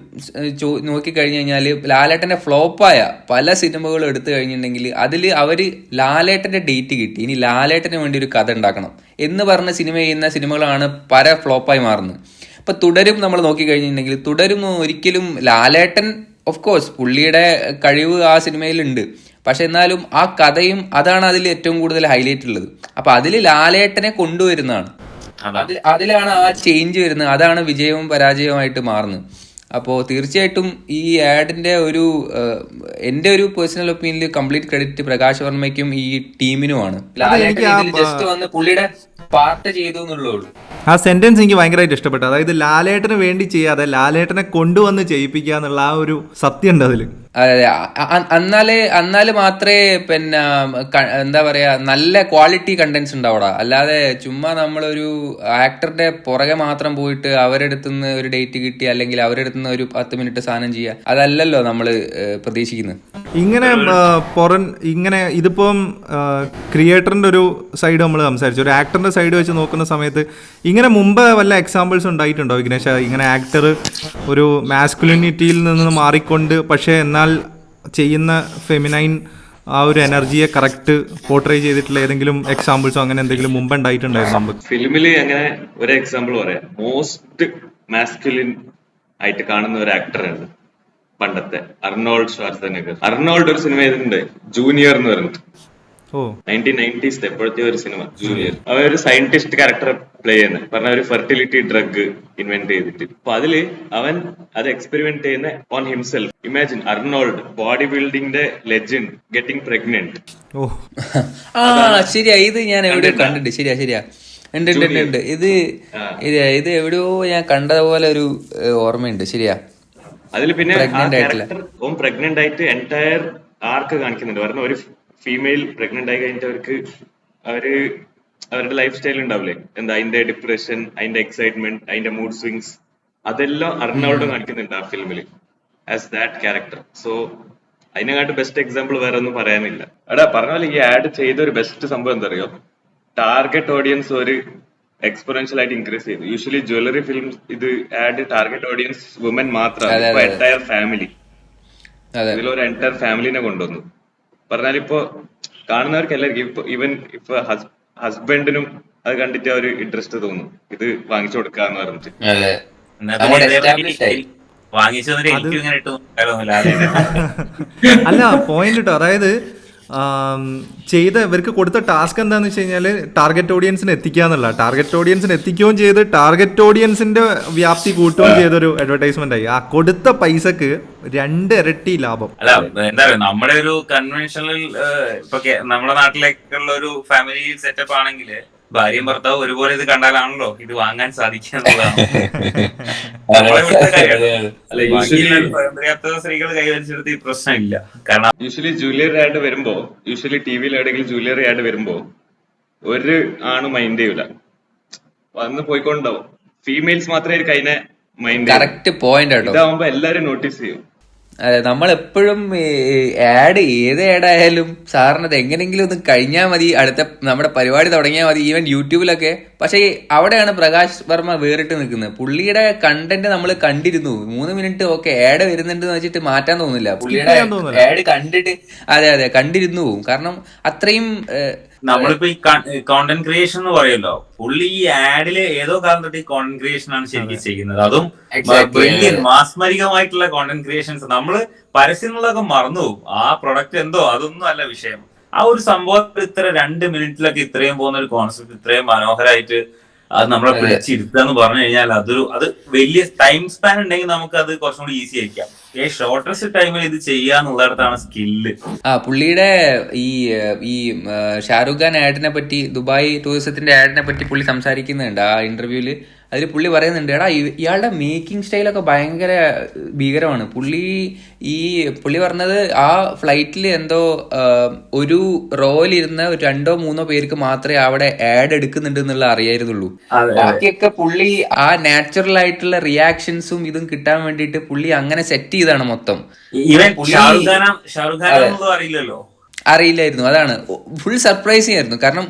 നോക്കിക്കഴിഞ്ഞു കഴിഞ്ഞാൽ ലാലേട്ടന്റെ ഫ്ലോപ്പായ പല സിനിമകളും എടുത്തു കഴിഞ്ഞിട്ടുണ്ടെങ്കിൽ അതിൽ അവര് ലാലേട്ടന്റെ ഡേറ്റ് കിട്ടി, ഇനി ലാലേട്ടന് വേണ്ടി ഒരു കഥ ഉണ്ടാക്കണം എന്ന് പറഞ്ഞ സിനിമ ചെയ്യുന്ന സിനിമകളാണ് പല ഫ്ലോപ്പായി മാറുന്നത്. ഇപ്പൊ തുടരും നമ്മൾ നോക്കിക്കഴിഞ്ഞിട്ടുണ്ടെങ്കിൽ തുടരും ഒരിക്കലും ലാലേട്ടൻ ഓഫ് കോഴ്സ് പുള്ളിയുടെ കഴിവ് ആ സിനിമയിലുണ്ട്, പക്ഷെ എന്നാലും ആ കഥയും അതാണ് അതിൽ ഏറ്റവും കൂടുതൽ ഹൈലൈറ്റ് ഉള്ളത്. അപ്പൊ അതിൽ ലാലേട്ടനെ കൊണ്ടുവരുന്നതാണ്, അതിലാണ് ആ ചേഞ്ച് വരുന്നത്, അതാണ് വിജയവും പരാജയവുമായിട്ട് മാറുന്നത്. അപ്പോൾ തീർച്ചയായിട്ടും ഈ ആഡിന്റെ എന്റെ ഒരു പേഴ്സണൽ ഒപ്പീനിയനിൽ കംപ്ലീറ്റ് ക്രെഡിറ്റ് പ്രകാശ് വർമ്മയ്ക്കും ഈ ടീമിനുമാണ്. ലാലേട്ടൻ ജസ്റ്റ് വന്ന് പാർട്ട് ചെയ്തു എന്നുള്ളൂ. ആ സെന്റൻസ് എനിക്ക് ഭയങ്കരമായിട്ട് ഇഷ്ടപ്പെട്ടു. അതായത് ലാലേട്ടന് വേണ്ടി ചെയ്യാതെ ലാലേട്ടനെ കൊണ്ടുവന്ന് ചെയ്യിപ്പിക്കുക എന്നുള്ള ആ ഒരു സത്യം ഉണ്ട് അതില്. അതെ എന്നാല് മാത്രമേ പിന്നെ എന്താ പറയാ നല്ല ക്വാളിറ്റി കണ്ടന്റ്സ് ഉണ്ടാവൂടാ. അല്ലാതെ ചുമ്മാ നമ്മളൊരു ആക്ടറുടെ പുറകെ മാത്രം പോയിട്ട് അവരുടെ അടുത്തുനിന്ന് ഒരു ഡേറ്റ് കിട്ടി അല്ലെങ്കിൽ അവരുടെ അടുത്തുനിന്ന് ഒരു 10 മിനിറ്റ് സാധനം ചെയ്യുക, അതല്ലല്ലോ നമ്മള് പ്രതീക്ഷിക്കുന്നത്. ഇങ്ങനെ ഇതിപ്പം ക്രിയേറ്ററിന്റെ ഒരു സൈഡ് നമ്മൾ സംസാരിച്ചു, ഒരു ആക്ടറിന്റെ സൈഡ് വെച്ച് നോക്കുന്ന സമയത്ത് ഇങ്ങനെ മുമ്പ് വല്ല എക്സാമ്പിൾസ് ഉണ്ടായിട്ടുണ്ടോ വിഘ്നേഷ? ഇങ്ങനെ ആക്ടർ ഒരു മാസ്കുലിനിറ്റിയിൽ നിന്ന് മാറിക്കൊണ്ട് പക്ഷേ എന്നാൽ ചെയ്യുന്ന ഫെമിനൈൻ ആ ഒരു എനർജിയെ കറക്റ്റ് പോർട്രേ ചെയ്തിട്ടുള്ള ഏതെങ്കിലും എക്സാമ്പിൾസോ അങ്ങനെ എന്തെങ്കിലും മുമ്പ് ഉണ്ടായിട്ടുണ്ടായിരുന്നു? ഫിലിമില് അങ്ങനെ ഒരു എക്സാമ്പിൾ പറയാം. മോസ്റ്റ് മാസ്കുലിൻ ആയിട്ട് കാണുന്ന ഒരു ആക്ടറാണ് പണ്ടത്തെ അർണോൾഡ് ഷ്വാർസനെഗർ. അർണോൾഡ് ഒരു സിനിമ ചെയ്തിട്ടുണ്ട്, ജൂനിയർ എന്ന് പറഞ്ഞിട്ട്. 1990s എപ്പോഴത്തെ ഒരു സിനിമ ജൂനിയർ. അവൻ ഒരു സയന്റിസ്റ്റ് ക്യാരക്ടർ പ്ലേ ചെയ്യുന്നത്, പറഞ്ഞ ഒരു ഫെർട്ടിലിറ്റി ഡ്രഗ് ഇൻവെന്റ് ചെയ്തിട്ട്. അപ്പൊ അതില് അവൻ അത് എക്സ്പെരിമെന്റ് ചെയ്യുന്ന on himself. Imagine Arnold, body ബിൽഡിംഗിന്റെ ലെജൻഡ്, ഗെറ്റിംഗ് പ്രഗ്നന്റ്. ശരിയാ, ഇത് ഞാൻ എവിടെയോ കണ്ടിട്ടുണ്ട്. ശരിയാ ഉണ്ട്. ഇത് എവിടെയോ ഞാൻ കണ്ടതുപോലെ ഒരു ഓർമ്മയുണ്ട്. ശരിയാ. അതിൽ പിന്നെ ഓൻ പ്രഗ്നന്റ് ആയിട്ട് എൻറ്റയർ ആർക്ക് കാണിക്കുന്നുണ്ട്. പറഞ്ഞ ഒരു ഫീമെയിൽ പ്രഗ്നന്റ് ആയി കഴിഞ്ഞിട്ട് അവരുടെ ലൈഫ് സ്റ്റൈൽ ഉണ്ടാവില്ലേ, എന്താ അതിന്റെ ഡിപ്രഷൻ, അതിന്റെ എക്സൈറ്റ്മെന്റ്, അതിന്റെ മൂഡ് സ്വിങ്സ്, അതെല്ലാം അർണോൾഡ് കാണിക്കുന്നുണ്ട് ആ ഫിലിമില് ആസ് ദാറ്റ് ക്യാരക്ടർ. സോ അതിനെക്കാട്ട് ബെസ്റ്റ് എക്സാമ്പിൾ വേറെ ഒന്നും പറയാനില്ല. പറഞ്ഞ പോലെ ഈ ആഡ് ചെയ്ത ഒരു ബെസ്റ്റ് സംഭവം എന്താ അറിയോ, ടാർഗറ്റ് ഓഡിയൻസ് ഒരു എക്സ്പോണൻഷ്യൽ ആയിട്ട് ഇൻക്രീസ് ചെയ്തു. യൂഷ്വലി ജ്വല്ലറി ഫിലിംസ് ഇത് ആഡ് ടാർഗറ്റ് ഓഡിയൻസ് വുമൻ മാത്രമാണ്. ഇപ്പൊ എൻറ്റയർ ഫാമിലി, ഇതിലൊരു എൻറ്റയർ ഫാമിലിനെ കൊണ്ടുവന്നു. പറഞ്ഞാൽ ഇപ്പൊ കാണുന്നവർക്ക് എല്ലാവർക്കും ഇപ്പൊ ഹസ്ബൻഡിനും അത് കണ്ടിട്ട് ഒരു ഇൻട്രസ്റ്റ് തോന്നും, ഇത് വാങ്ങിച്ചു കൊടുക്കാന്ന് പറഞ്ഞിട്ട്. അല്ല പോയിന്റ് കേട്ടോ. അതായത് ഇവർക്ക് കൊടുത്ത ടാസ്ക് എന്താന്ന് വെച്ച് കഴിഞ്ഞാൽ ടാർഗറ്റ് ഓഡിയൻസിന് എത്തിക്കുക എന്നുള്ള. ടാർഗറ്റ് ഓഡിയൻസിന് എത്തിക്കുകയും ചെയ്ത് ടാർഗറ്റ് ഓഡിയൻസിന്റെ വ്യാപ്തി കൂട്ടുകയും ചെയ്തൊരു അഡ്വർടൈസ്മെന്റ് ആയി. ആ കൊടുത്ത പൈസക്ക് 2 ഇരട്ടി ലാഭം. അല്ല എന്താ പറയുക, നമ്മുടെ ഒരു കൺവെൻഷണൽ ഇപ്പൊ നമ്മുടെ നാട്ടിലേക്കുള്ള ഒരു ഫാമിലി സെറ്റപ്പ് ആണെങ്കിൽ ഭാര്യയും ഭർത്താവ് ഒരുപോലെ ഇത് കണ്ടാലാണല്ലോ ഇത് വാങ്ങാൻ സാധിക്കുക എന്നുള്ളതാണ്. പരമ്പരാഗത സ്ത്രീകൾ കൈവരിച്ചെടുത്ത് ഈ പ്രശ്നമില്ല. കാരണം യൂഷ്വലി ജൂലിയർ ആഡ് വരുമ്പോ, യൂഷ്വലി ടിവിയിൽ എവിടെയെങ്കിലും ജൂലിയർ ആഡ് വരുമ്പോ ഒരു ആണ് മൈൻഡ് ചെയ്യൂല, വന്ന് പോയിക്കൊണ്ടാവും. ഫീമെയിൽസ് മാത്രമേ അതിനെ മൈൻഡ്. കറക്റ്റ് പോയിന്റ് ആട്ടോ. ഇതാവുമ്പോ എല്ലാരും നോട്ടീസ് ചെയ്യും. അതെ, നമ്മളെപ്പോഴും ഏത് ആഡായാലും സാറിനത് എങ്ങനെങ്കിലും ഒന്ന് കഴിഞ്ഞാൽ മതി, അടുത്ത നമ്മുടെ പരിപാടി തുടങ്ങിയാൽ മതി, ഈവൻ യൂട്യൂബിലൊക്കെ. പക്ഷെ അവിടെയാണ് പ്രകാശ് വർമ്മ വേറിട്ട് നിൽക്കുന്നത്. പുള്ളിയുടെ കണ്ടന്റ് നമ്മൾ കണ്ടിരുന്നു, 3 മിനിറ്റ് ഓക്കെ ആഡ് വരുന്നുണ്ട് എന്ന് വെച്ചിട്ട് മാറ്റാൻ തോന്നില്ല. പുള്ളിയുടെ ആഡ് കണ്ടിട്ട് അതെ കണ്ടിരുന്നു. കാരണം അത്രയും നമ്മളിപ്പോ ഈ കോണ്ടന്റ് ക്രിയേഷൻ എന്ന് പറയുമല്ലോ, പുള്ളി ഈ ആഡില് ഏതോ കാലം തൊട്ട് ഈ കോണ്ടന്റ് ക്രിയേഷൻ ആണ് ശരിക്കും ചെയ്യുന്നത്. അതും വലിയ മാസ്മരികമായിട്ടുള്ള കോണ്ടന്റ് ക്രിയേഷൻസ്. നമ്മള് പരസ്യം എന്നുള്ളതൊക്കെ മറന്നുപോകും. ആ പ്രൊഡക്റ്റ് എന്തോ അതൊന്നും അല്ല വിഷയം. ആ ഒരു സംഭവത്തിൽ ഇത്ര 2 മിനിറ്റിലൊക്കെ ഇത്രയും പോകുന്ന ഒരു കോൺസെപ്റ്റ് ഇത്രയും മനോഹരമായിട്ട് അത് നമ്മളെ പിടിച്ചിരുത്തുക എന്ന് പറഞ്ഞു കഴിഞ്ഞാൽ അത് വലിയ ടൈം സ്പാൻ ഉണ്ടെങ്കിൽ നമുക്ക് അത് കുറച്ചും കൂടി ഈസി ആയിരിക്കാം. ഷോർട്ടസ്റ്റ് ടൈമിൽ ഇത് ചെയ്യാന്നുള്ളിടത്താണ് സ്കില്ല്. പുള്ളിയുടെ ഈ ഷാരൂഖ് ഖാൻ ആഡിനെ പറ്റി, ദുബായ് ടൂറിസത്തിന്റെ ആഡിനെ പറ്റി പുള്ളി സംസാരിക്കുന്നുണ്ട് ആ ഇന്റർവ്യൂല്. അതിൽ പുള്ളി പറയുന്നുണ്ട്, ഇയാളുടെ മേക്കിംഗ് സ്റ്റൈലൊക്കെ ഭയങ്കര ഭീകരമാണ്. പുള്ളി പറഞ്ഞത് ആ ഫ്ലൈറ്റിൽ എന്തോ ഒരു റോയിലിരുന്ന 2-3 പേർക്ക് മാത്രമേ അവിടെ ആഡ് എടുക്കുന്നുണ്ട് എന്നുള്ള അറിയായിരുന്നുള്ളൂ. ബാക്കിയൊക്കെ പുള്ളി ആ നാച്ചുറൽ ആയിട്ടുള്ള റിയാക്ഷൻസും ഇതും കിട്ടാൻ വേണ്ടിയിട്ട് പുള്ളി അങ്ങനെ സെറ്റ് ചെയ്താണ് മൊത്തം. അറിയില്ലായിരുന്നു. അതാണ് ഫുൾ സർപ്രൈസിങ് ആയിരുന്നു. കാരണം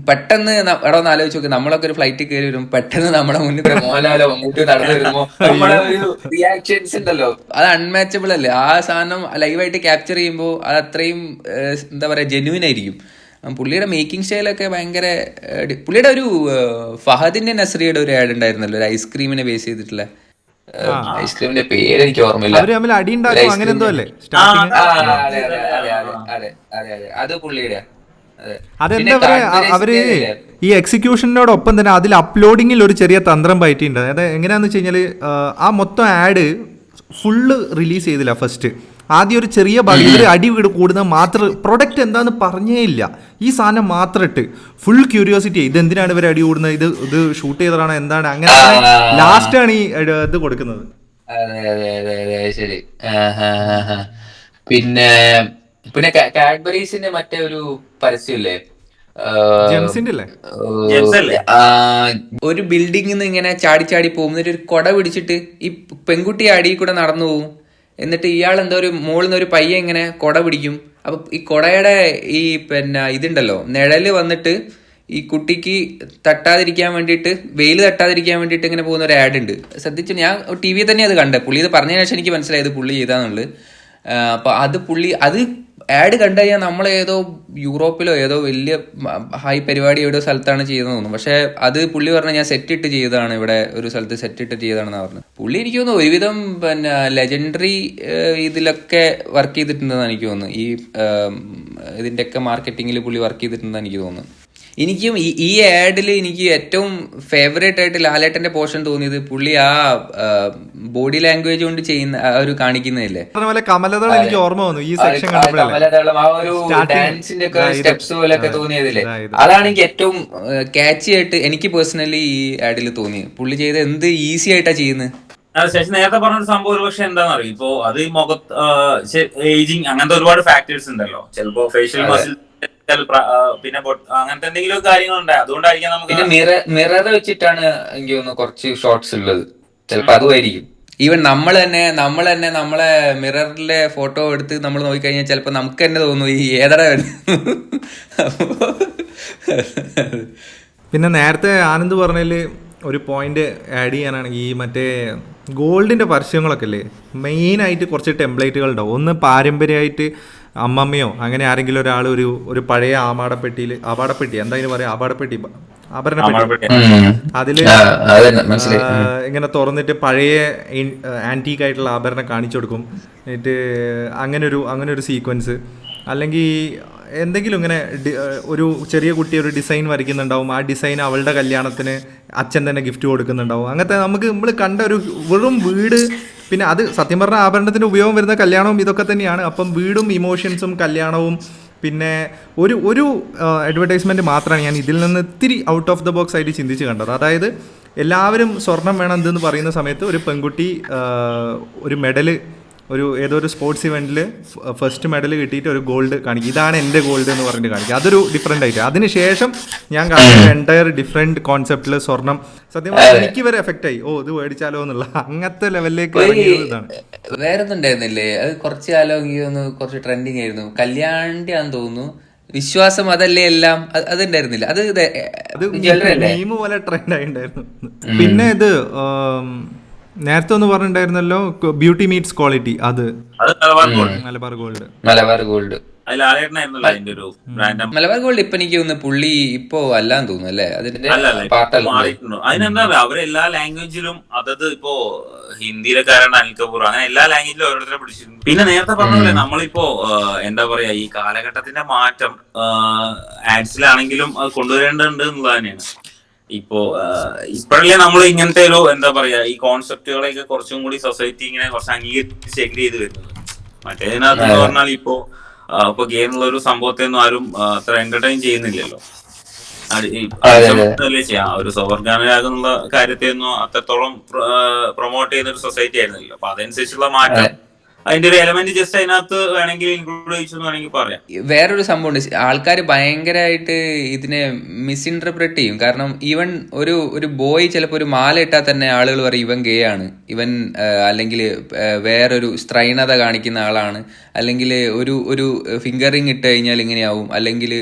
പെട്ടെന്ന് ഒന്ന് ആലോചിച്ച് നോക്കി, നമ്മളൊക്കെ ഒരു ഫ്ലൈറ്റിൽ കയറി വരും, പെട്ടെന്ന് നമ്മുടെ മുന്നിൽ മോഹൻലാലോ മമ്മൂട്ടി നടന്നു വരുമ്പോ നമ്മുടെ ഒരു റിയാക്ഷൻസ് ഉണ്ടല്ലോ, അത് അൺമാച്ചബിൾ അല്ലേ. ആ സാധനം ലൈവായിട്ട് ക്യാപ്ചർ ചെയ്യുമ്പോൾ അത് അത്രയും എന്താ പറയാ ജെന്യൂൻ ആയിരിക്കും. പുള്ളിയുടെ മേക്കിംഗ് സ്റ്റൈലൊക്കെ ഭയങ്കര. പുള്ളിയുടെ ഒരു ഫഹദിന്റെ നസ്രിയുടെ ഒരു ആഡ് ഉണ്ടായിരുന്നല്ലോ, ഒരു ഐസ്ക്രീമിനെ ബേസ് ചെയ്തിട്ടുള്ള. ഐസ്ക്രീമിന്റെ പേര് എനിക്ക് ഓർമ്മയില്ല. അത് പുള്ളിയുടെ. അതെന്താ പറയാ, അവര് ഈ എക്സിക്യൂഷനോടൊപ്പം തന്നെ അതിൽ അപ്ലോഡിങ്ങിൽ ഒരു ചെറിയ തന്ത്രം പറ്റിയിട്ടുണ്ട്. അതായത് എങ്ങനെയാന്ന് വെച്ച് കഴിഞ്ഞാൽ ആ മൊത്തം ആഡ് ഫുള്ള് റിലീസ് ചെയ്തില്ല ഫസ്റ്റ്. ആദ്യം ഒരു ചെറിയ ഭാഗം ഇവർ അടി കൂടുന്നത് മാത്രം, പ്രൊഡക്റ്റ് എന്താന്ന് പറഞ്ഞേ ഇല്ല, ഈ സാധനം മാത്രം ഇട്ട് ഫുൾ ക്യൂരിയോസിറ്റി, ഇതെന്തിനാണ് ഇവർ അടി കൂടുന്നത്, ഇത് ഷൂട്ട് ചെയ്തതാണോ എന്താണ്, അങ്ങനെ ലാസ്റ്റാണ് ഈ ഇത് കൊടുക്കുന്നത്. ശരി. പിന്നെ പിന്നെ കാഡ്ബറീസിന്റെ മറ്റേ ഒരു പരസ്യമില്ലേ, ജെംസിന്റെ അല്ലേ, ഒരു ബിൽഡിംഗിൽ നിന്ന് ഇങ്ങനെ ചാടി ചാടി പോകും, എന്നിട്ട് ഒരു കൊട പിടിച്ചിട്ട് ഈ പെൺകുട്ടി അടിയിൽ കൂടെ നടന്നു പോകും, എന്നിട്ട് ഇയാൾ എന്താ ഒരു മോളിൽ നിന്ന് ഒരു പയ്യ ഇങ്ങനെ കൊട പിടിക്കും. അപ്പൊ ഈ കൊടയുടെ ഈ പിന്നെ ഇതുണ്ടല്ലോ നിഴല് വന്നിട്ട് ഈ കുട്ടിക്ക് തട്ടാതിരിക്കാൻ വേണ്ടിയിട്ട്, വെയിൽ തട്ടാതിരിക്കാൻ വേണ്ടിയിട്ട് ഇങ്ങനെ പോകുന്ന ഒരു ആഡ് ഉണ്ട്. ശ്രദ്ധിച്ചു, ഞാൻ ടി വിയിൽ തന്നെ അത് കണ്ടത്. പുള്ളി ഇത് പറഞ്ഞതിന് ശേഷം എനിക്ക് മനസ്സിലായത് പുള്ളി ചെയ്താന്നുള്ളത്. അപ്പൊ അത് ആഡ് കണ്ടു കഴിഞ്ഞാൽ നമ്മളേതോ യൂറോപ്പിലോ ഏതോ വലിയ ഹൈ പരിപാടി എവിടെയോ സ്ഥലത്താണ് ചെയ്തെന്ന് തോന്നുന്നു. പക്ഷെ അത് പുള്ളി പറഞ്ഞാൽ ഞാൻ സെറ്റ് ഇട്ട് ചെയ്തതാണ്, ഇവിടെ ഒരു സ്ഥലത്ത് സെറ്റ് ഇട്ട് ചെയ്തതാണെന്ന് പറഞ്ഞു. പുള്ളി എനിക്ക് തോന്നുന്നു ഒരുവിധം പിന്നെ ലെജൻഡറി ഇതിലൊക്കെ വർക്ക് ചെയ്തിട്ടുണ്ടെന്ന് എനിക്ക് തോന്നുന്നു. ഈ ഇതിന്റെയൊക്കെ മാർക്കറ്റിങ്ങിൽ പുള്ളി വർക്ക് ചെയ്തിട്ടുണ്ടെന്ന് എനിക്ക് തോന്നുന്നു. എനിക്കും ഈ ആഡിൽ എനിക്ക് ഏറ്റവും ഫേവറേറ്റ് ആയിട്ട് ലാലേട്ടന്റെ പോർഷൻ തോന്നിയത് പുള്ളി ആ ബോഡി ലാംഗ്വേജ് കൊണ്ട് ചെയ്യുന്ന ആ ഒരു കാണിക്കുന്നില്ലേ, കമലദളം എനിക്ക് ഓർമ്മ വന്നു ഈ സെക്ഷൻ കമലദളം, ആ ഒരു ഡാൻസിന്റെ ഒക്കെ സ്റ്റെപ്സ് പോലെയൊക്കെ തോന്നിയതില്ലേ, അതാണ് എനിക്ക് ഏറ്റവും ക്യാച്ചി ആയിട്ട് എനിക്ക് പേഴ്സണലി ഈ ആഡിൽ തോന്നിയത്. പുള്ളി ചെയ്ത് എന്ത് ഈസി ആയിട്ടാ ചെയ്യുന്നത്. ശേഷം നേരത്തെ പറഞ്ഞൊരു സംഭവം ഒരു പക്ഷെ എന്താണെന്ന് അറിയാം, ഇപ്പൊ അത് ഈ മുഖത്ത് ഏജിങ് അങ്ങനത്തെ ഒരുപാട് ഫാക്ടേഴ്സ് ഉണ്ടല്ലോ, ചിലപ്പോ ഫേഷ്യൽ മസിൽ പിന്നെ അങ്ങനത്തെ എന്തെങ്കിലും കാര്യങ്ങളുണ്ടായി, അതുകൊണ്ടായിരിക്കും നമുക്ക്. പിന്നെ മിറർ വെച്ചിട്ടാണ് എനിക്ക് തോന്നുന്നു കുറച്ച് ഷോർട്സ് ഉള്ളത്, ചിലപ്പോ അതുമായിരിക്കും. ഈവൻ നമ്മൾ തന്നെ നമ്മളെ മിററിലെ ഫോട്ടോ എടുത്ത് നമ്മൾ നോക്കിക്കഴിഞ്ഞാൽ ചിലപ്പോ നമുക്ക് തന്നെ തോന്നുന്നു ഈ ഏതടാ. പിന്നെ നേരത്തെ ആനന്ദ് പറഞ്ഞതിൽ ഒരു പോയിന്റ് ആഡ് ചെയ്യാനാണെങ്കിൽ ഈ മറ്റേ ഗോൾഡിൻ്റെ പരസ്യങ്ങളൊക്കെ അല്ലേ, മെയിനായിട്ട് കുറച്ച് ടെംപ്ലേറ്റുകൾ ഉണ്ടാവും. ഒന്ന് പാരമ്പര്യമായിട്ട് അമ്മമ്മയോ അങ്ങനെ ആരെങ്കിലും ഒരാൾ ഒരു പഴയ ആപാടപ്പെട്ടി എന്താ ഇതിന് പറയാ, ആഭരണപ്പെട്ടി അതില് ഇങ്ങനെ തുറന്നിട്ട് പഴയ ആന്റീക്ക് ആയിട്ടുള്ള ആഭരണം കാണിച്ചു കൊടുക്കും. എന്നിട്ട് അങ്ങനെ ഒരു സീക്വൻസ്, അല്ലെങ്കിൽ എന്തെങ്കിലും ഇങ്ങനെ ഒരു ചെറിയ കുട്ടി ഒരു ഡിസൈൻ വരയ്ക്കുന്നുണ്ടാവും, ആ ഡിസൈൻ അവളുടെ കല്യാണത്തിന് അച്ഛൻ തന്നെ ഗിഫ്റ്റ് കൊടുക്കുന്നുണ്ടാവും. അങ്ങനത്തെ നമ്മൾ കണ്ട ഒരു വെറും വീട്. പിന്നെ അത് സത്യം പറഞ്ഞാൽ ആഭരണത്തിൻ്റെ ഉപയോഗം വരുന്ന കല്യാണവും ഇതൊക്കെ തന്നെയാണ്. അപ്പം വീടും ഇമോഷൻസും കല്യാണവും പിന്നെ ഒരു അഡ്വർടൈസ്മെൻറ്റ് മാത്രമാണ് ഞാൻ ഇതിൽ നിന്ന് ഇത്തിരി ഔട്ട് ഓഫ് ദ ബോക്സ് ആയിട്ട് ചിന്തിച്ച് കണ്ടത്. അതായത് എല്ലാവരും സ്വർണം വേണം എന്തെന്ന് പറയുന്ന സമയത്ത് ഒരു പെൺകുട്ടി ഒരു മെഡല്, ഏതോ ഒരു സ്പോർട്സ് ഇവൻറ്റിൽ ഫസ്റ്റ് മെഡൽ കിട്ടിയിട്ട് ഒരു ഗോൾഡ് കാണിക്കും, ഇതാണ് എൻ്റെ ഗോൾഡ് എന്ന് പറഞ്ഞിട്ട് കാണിക്കും. അതൊരു ഡിഫറെൻ്റ് ആയിട്ട്. അതിനുശേഷം ഞാൻ കാണുന്ന എൻ്റയർ ഡിഫറെൻറ്റ് കോൺസെപ്റ്റിൽ സ്വർണം സത്യം പറഞ്ഞാൽ എനിക്ക് വരെ എഫക്റ്റ് ആയി, ഇത് മേടിച്ചാലോ എന്നുള്ള അങ്ങനത്തെ ലെവലിലേക്ക് ഇതാണ്. വേറെ ഒന്നുണ്ടായിരുന്നില്ലേ, അത് കുറച്ച് കാലം എനിക്ക് തോന്നുന്നു കുറച്ച് ട്രെൻഡിങ് ആയിരുന്നു, കല്യാണ്ടി ആണെന്ന് തോന്നുന്നു, വിശ്വാസം അതല്ലേ എല്ലാം, അതുണ്ടായിരുന്നില്ല, അത് മീം പോലെ ട്രെൻഡ് ആയിട്ടുണ്ടായിരുന്നു. പിന്നെ ഇത് നേരത്തെ ഒന്ന് പറഞ്ഞിട്ടുണ്ടായിരുന്നല്ലോ, ബ്യൂട്ടി മീറ്റ്സ് ക്വാളിറ്റി, അത് മലബാർ ഗോൾഡ് ഇപ്പൊ എനിക്ക് തോന്നുന്നു പുള്ളി ഇപ്പോ അല്ലാന്ന് തോന്നുന്നു അല്ലേ, അതിനെന്താ അവരെല്ലാ ലാംഗ്വേജിലും, അതത് ഇപ്പോ ഹിന്ദിയിലെക്കാരാണ് അനിൽ കപൂർ, അങ്ങനെ എല്ലാ ലാംഗ്വേജിലും ഓരോരുത്തരെ പിടിച്ചിരുന്നു. പിന്നെ നേരത്തെ പറഞ്ഞല്ലേ നമ്മളിപ്പോ എന്താ പറയാ, ഈ കാലഘട്ടത്തിന്റെ മാറ്റം ആഡ്സിലാണെങ്കിലും അത് കൊണ്ടുവരേണ്ടതുണ്ട് എന്നുള്ളത് തന്നെയാണ്. ഇപ്പോഴല്ലേ നമ്മൾ ഇങ്ങനത്തെ ഒരു എന്താ പറയാ ഈ കോൺസെപ്റ്റുകളെയൊക്കെ കുറച്ചും കൂടി സൊസൈറ്റി ഇങ്ങനെ കുറച്ച് അംഗീകരിച്ച് എഗ്രി ചെയ്ത് വരുന്നത്. മറ്റേതിനകത്ത് പറഞ്ഞാൽ ഇപ്പൊ ഗേ എന്നുള്ള ഒരു സംഭവത്തെ ഒന്നും ആരും അത്ര എന്റർടൈൻ ചെയ്യുന്നില്ലല്ലോ. ചെയ്യാം ഒരു സ്വവർഗാനുരാഗെന്നുള്ള കാര്യത്തെ ഒന്നും അത്രത്തോളം പ്രൊമോട്ട് ചെയ്യുന്ന ഒരു സൊസൈറ്റി ആയിരുന്നല്ലോ. അപ്പൊ അതനുസരിച്ചുള്ള മാറ്റം അതിന്റെ ഒരു എലമെന്റ് ജസ്റ്റ് അതിനകത്ത് വേണമെങ്കിൽ ഇൻക്ലൂഡ് ചെയ്യിച്ചെന്ന് വേണമെങ്കിൽ പറയാം. വേറൊരു സംഭവം ഉണ്ട്, ആൾക്കാർ ഭയങ്കരമായിട്ട് ഇതിനെ മിസ്ഇൻറ്റർപ്രറ്റ് ചെയ്യും. കാരണം ഈവൻ ഒരു ബോയ് ചിലപ്പോൾ ഒരു മാല ഇട്ടാൽ തന്നെ ആളുകൾ പറയും ഇവൻ ഗേ ആണ്, ഇവൻ അല്ലെങ്കിൽ വേറൊരു സ്ത്രൈണത കാണിക്കുന്ന ആളാണ്, അല്ലെങ്കിൽ ഒരു ഫിംഗറിങ് ഇട്ട് കഴിഞ്ഞാൽ ഇങ്ങനെയാവും, അല്ലെങ്കിൽ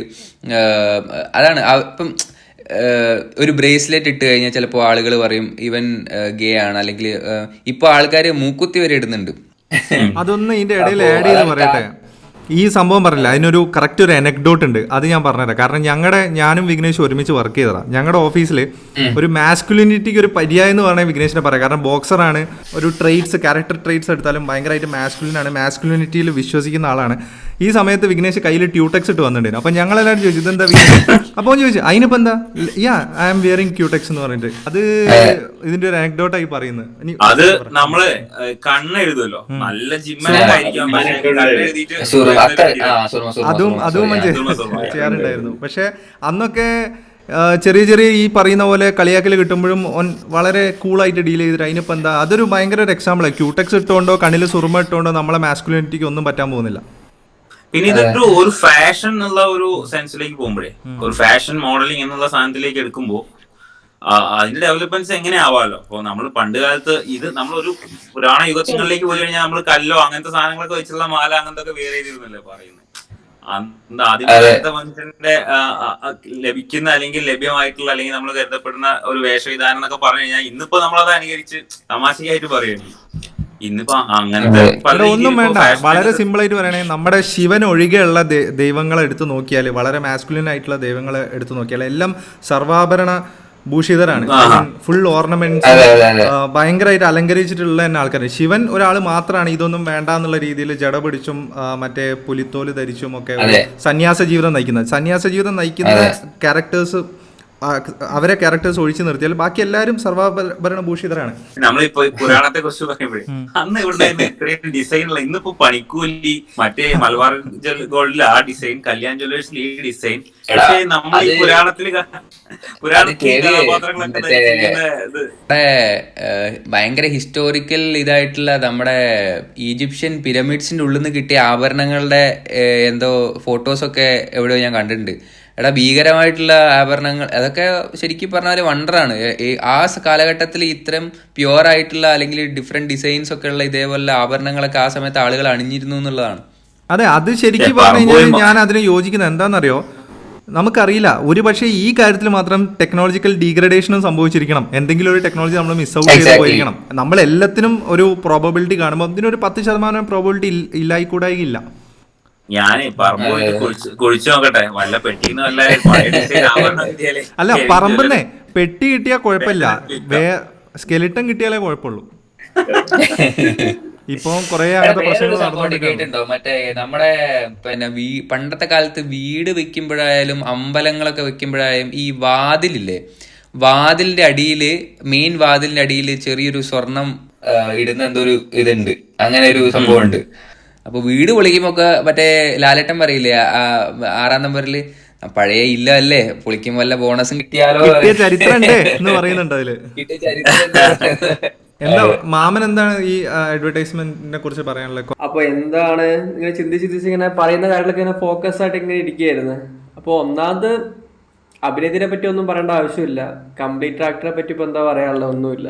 അതാണ് ഇപ്പം ഒരു ബ്രേസ്ലെറ്റ് ഇട്ട് കഴിഞ്ഞാൽ ചിലപ്പോൾ ആളുകൾ പറയും ഇവൻ ഗേ ആണ്, അല്ലെങ്കിൽ ഇപ്പോൾ ആൾക്കാർ മൂക്കുത്തി വരെ ഇടുന്നുണ്ട്. അതൊന്ന് ഇതിന്റെ ഇടയിൽ ആഡ് ചെയ്ത് പറയട്ടെ, ഈ സംഭവം പറഞ്ഞില്ല, അതിനൊരു കറക്റ്റ് ഒരു അനക്ഡോട്ട് ഉണ്ട്, അത് ഞാൻ പറഞ്ഞുതരാം. കാരണം ഞാനും വിഘ്നേഷും ഒരുമിച്ച് വർക്ക് ചെയ്തതാണ്. ഞങ്ങളുടെ ഓഫീസിൽ ഒരു മാസ്കുലിനിറ്റിക്ക് ഒരു പര്യായം എന്ന് പറഞ്ഞാൽ വിഘ്നേഷിനെ പറയാം. കാരണം ബോക്സറാണ്, ഒരു ക്യാരക്ടർ ട്രെയ്റ്റ്സ് എടുത്താലും ഭയങ്കരമായിട്ട് മാസ്കുലിനാണ്, മാസ്കുലിനിറ്റിയിൽ വിശ്വസിക്കുന്ന ആളാണ്. ഈ സമയത്ത് വിഘ്നേഷ് കയ്യിൽ ട്യൂടെക്സ് ഇട്ട് വന്നിട്ടുണ്ടായിരുന്നു. അപ്പം ഞങ്ങളെല്ലാവരും ചോദിച്ചു ഇതെന്താ വിഘ്നേഷ്. അപ്പോൾ അവൻ ചോദിച്ചു അതിനിപ്പോൾ എന്താ, ഐ ആം വിയറിങ് ക്യൂടെക്സ് എന്ന് പറഞ്ഞിട്ട്. അത് ഇതിന്റെ ഒരു ആക്ടോട്ടായി പറയുന്നത്. അത് നമ്മള് കണ്ണെഴുതുമല്ലോ, നല്ല ജിമ്മനായിരിക്കും, അതും ചെയ്യാറുണ്ടായിരുന്നു. പക്ഷെ അന്നൊക്കെ ചെറിയ ചെറിയ ഈ പറയുന്ന പോലെ കളിയാക്കൽ കിട്ടുമ്പോഴും ഓൻ വളരെ കൂളായിട്ട് ഡീൽ ചെയ്തിട്ട് അതിനിപ്പോൾ എന്താ. അതൊരു ഭയങ്കര ഒരു എക്സാമ്പിളാണ്. ക്യൂടെക്സ് ഇട്ടുകൊണ്ടോ കണ്ണിൽ സുറുമ ഇട്ടുകൊണ്ടോ നമ്മളെ മാസ്കുലിനിറ്റിക്ക് ഒന്നും പറ്റാൻ പോകുന്നില്ല. പിന്നെ ഇതൊരു ഒരു ഫാഷൻ എന്നുള്ള ഒരു സെൻസിലേക്ക് പോകുമ്പോഴേ, ഒരു ഫാഷൻ മോഡലിംഗ് എന്നുള്ള സാധനത്തിലേക്ക് എടുക്കുമ്പോൾ അതിന്റെ ഡെവലപ്മെന്റ്സ് എങ്ങനെ ആവാലോ. അപ്പൊ നമ്മൾ പണ്ട് കാലത്ത് ഇത് നമ്മളൊരു പുരാണ യുഗങ്ങളിലേക്ക് പോയി കഴിഞ്ഞാൽ നമ്മൾ കല്ലോ അങ്ങനത്തെ സാധനങ്ങളൊക്കെ വെച്ചുള്ള മാല അങ്ങനത്തെ ഒക്കെ വേറെ ചെയ്തിരുന്നല്ലേ പറയുന്നത്. ആദ്യത്തെ മനുഷ്യന്റെ ലഭിക്കുന്ന അല്ലെങ്കിൽ ലഭ്യമായിട്ടുള്ള അല്ലെങ്കിൽ നമ്മൾ കരുതപ്പെടുന്ന ഒരു വേഷവിധാനം എന്നൊക്കെ പറഞ്ഞു കഴിഞ്ഞാൽ ഇന്നിപ്പോ നമ്മളത് അനുകരിച്ച് തമാശയായിട്ട് പറയുന്നു. ഇന്നിപ്പോ അങ്ങനത്തെ ഒന്നും വേണ്ട. വളരെ സിമ്പിൾ ആയിട്ട് പറയണേ, നമ്മുടെ ശിവൻ ഒഴികെയുള്ള ദൈവങ്ങളെ എടുത്തു നോക്കിയാൽ, വളരെ മാസ്കുലിൻ ആയിട്ടുള്ള ദൈവങ്ങളെ എടുത്തു നോക്കിയാൽ എല്ലാം സർവാഭരണ ഭൂഷിതരാണ്. ഫുൾ ഓർണമെന്റ്സ് ഭയങ്കരമായിട്ട് അലങ്കരിച്ചിട്ടുള്ള തന്നെ ആൾക്കാർ. ശിവൻ ഒരാൾ മാത്രമാണ് ഇതൊന്നും വേണ്ട എന്നുള്ള രീതിയിൽ ജട പിടിച്ചും മറ്റേ പുലിത്തോല് ധരിച്ചും ഒക്കെ സന്യാസ ജീവിതം നയിക്കുന്നത്. സന്യാസ ജീവിതം നയിക്കുന്ന ക്യാരക്ടേഴ്സ്, അവരെ ക്യാരക്ടേഴ്സ് ഒഴിച്ചു നിർത്തിയാൽ ബാക്കി എല്ലാവരും സർവാഭരണ ഭൂഷിതരാണ്. നമ്മളിപ്പോ പുരാണത്തെ കുറിച്ച് പറയുമ്പോഴേ അന്ന് ഇവിടെ ഇത്രയും ഡിസൈനുള്ള, ഇന്നിപ്പോ പണിക്കൂലി മറ്റേ മലബാർ ഗോൾഡിൽ ആ ഡിസൈൻ, കല്യാൺ ജ്വല്ലേഴ്സിൽ ഈ ഡിസൈൻ. പക്ഷേ നമ്മൾ ഈ പുരാണത്തില് ഭയങ്കര ഹിസ്റ്റോറിക്കൽ ഇതായിട്ടുള്ള നമ്മുടെ ഈജിപ്ഷ്യൻ പിരമിഡ്സിന്റെ ഉള്ളിൽ നിന്ന് കിട്ടിയ ആഭരണങ്ങളുടെ എന്തോ ഫോട്ടോസൊക്കെ എവിടെയോ ഞാൻ കണ്ടിട്ടുണ്ട്. ഭീകരമായിട്ടുള്ള ആഭരണങ്ങൾ, അതൊക്കെ ശരിക്കും പറഞ്ഞാൽ വണ്ടറാണ്. ആ കാലഘട്ടത്തിൽ ഇത്തരം പ്യുവർ ആയിട്ടുള്ള അല്ലെങ്കിൽ ഡിഫറെന്റ് ഡിസൈൻസ് ഒക്കെ ഉള്ള ഇതേപോലെ ആഭരണങ്ങളൊക്കെ ആ സമയത്ത് ആളുകൾ അണിഞ്ഞിരുന്നു എന്നുള്ളതാണ്. അതെ, അത് ശരിക്കും പറഞ്ഞു കഴിഞ്ഞാൽ ഞാൻ അതിന് യോജിക്കുന്നത്. എന്താണെന്നറിയോ, നമുക്കറിയില്ല, ഒരു പക്ഷേ ഈ കാര്യത്തിൽ മാത്രം ടെക്നോളജിക്കൽ ഡീഗ്രഡേഷനും സംഭവിച്ചിരിക്കണം. എന്തെങ്കിലും ഒരു ടെക്നോളജി നമ്മൾ മിസ് ഔട്ട് ചെയ്ത് പോയിരിക്കണം. നമ്മൾ എല്ലാത്തിനും ഒരു പ്രോബബിലിറ്റി കാണുമ്പോൾ ഇതിനൊരു 10% പ്രോബബിലിറ്റി ഇല്ലായിക്കൂടായില്ല. ഞാനേ പറമ്പ് കുഴിച്ചു നോക്കട്ടെ, വല്ല പെട്ടിന്ന് വല്ല അല്ല, പറമ്പെന്നേ പെട്ടി കിട്ടിയാൽ കുഴപ്പമില്ല, സ്കെലിട്ടൻ കിട്ടിയാലേ കുഴപ്പമുള്ളൂ. ഇപ്പൊ കൊറേ അങ്ങനത്തെ പ്രശ്നങ്ങൾ കേട്ടിട്ടുണ്ടോ? മറ്റേ നമ്മുടെ പിന്നെ പണ്ടത്തെ കാലത്ത് വീട് വെക്കുമ്പോഴായാലും അമ്പലങ്ങളൊക്കെ വെക്കുമ്പോഴായാലും ഈ വാതിലില്ലേ, വാതിലിന്റെ അടിയില്, മെയിൻ വാതിലിന്റെ അടിയില് ചെറിയൊരു സ്വർണം ഇടുന്ന എന്തോ ഒരു ഇതുണ്ട്, അങ്ങനെ ഒരു സംഭവം ഉണ്ട്. അപ്പൊ വീട് പൊളിക്കുമ്പോ ഒക്കെ മറ്റേ ലാലേട്ടൻ പറയില്ലേ 6ാം നമ്പറില്, പഴയ ഇല്ല അല്ലേ, പൊളിക്കുമ്പോ വല്ല ബോണസും കിട്ടിയാലോ, ചരിത്രം എന്ന് പറയുന്നുണ്ട് അതില്. എന്താ മാമൻ, എന്താണ് ഈ അഡ്വർടൈസ്മെന്റിനെ കുറിച്ച് പറയാനുള്ളത്? അപ്പൊ എന്താണ് ഇങ്ങനെ ചിന്തിച്ച് ഇങ്ങനെ പറയുന്ന കാര്യങ്ങളൊക്കെ ഇങ്ങനെ ഫോക്കസ് ആയിട്ട് ഇങ്ങനെ ഇരിക്കുകയായിരുന്നു. അപ്പോൾ ഒന്നാമത് അഭിനയത്തിനെ പറ്റി ഒന്നും പറയേണ്ട ആവശ്യമില്ല. കംപ്ലീറ്റ് ആക്ടറെ പറ്റി ഇപ്പൊ എന്താ പറയാനുള്ള ഒന്നുമില്ല.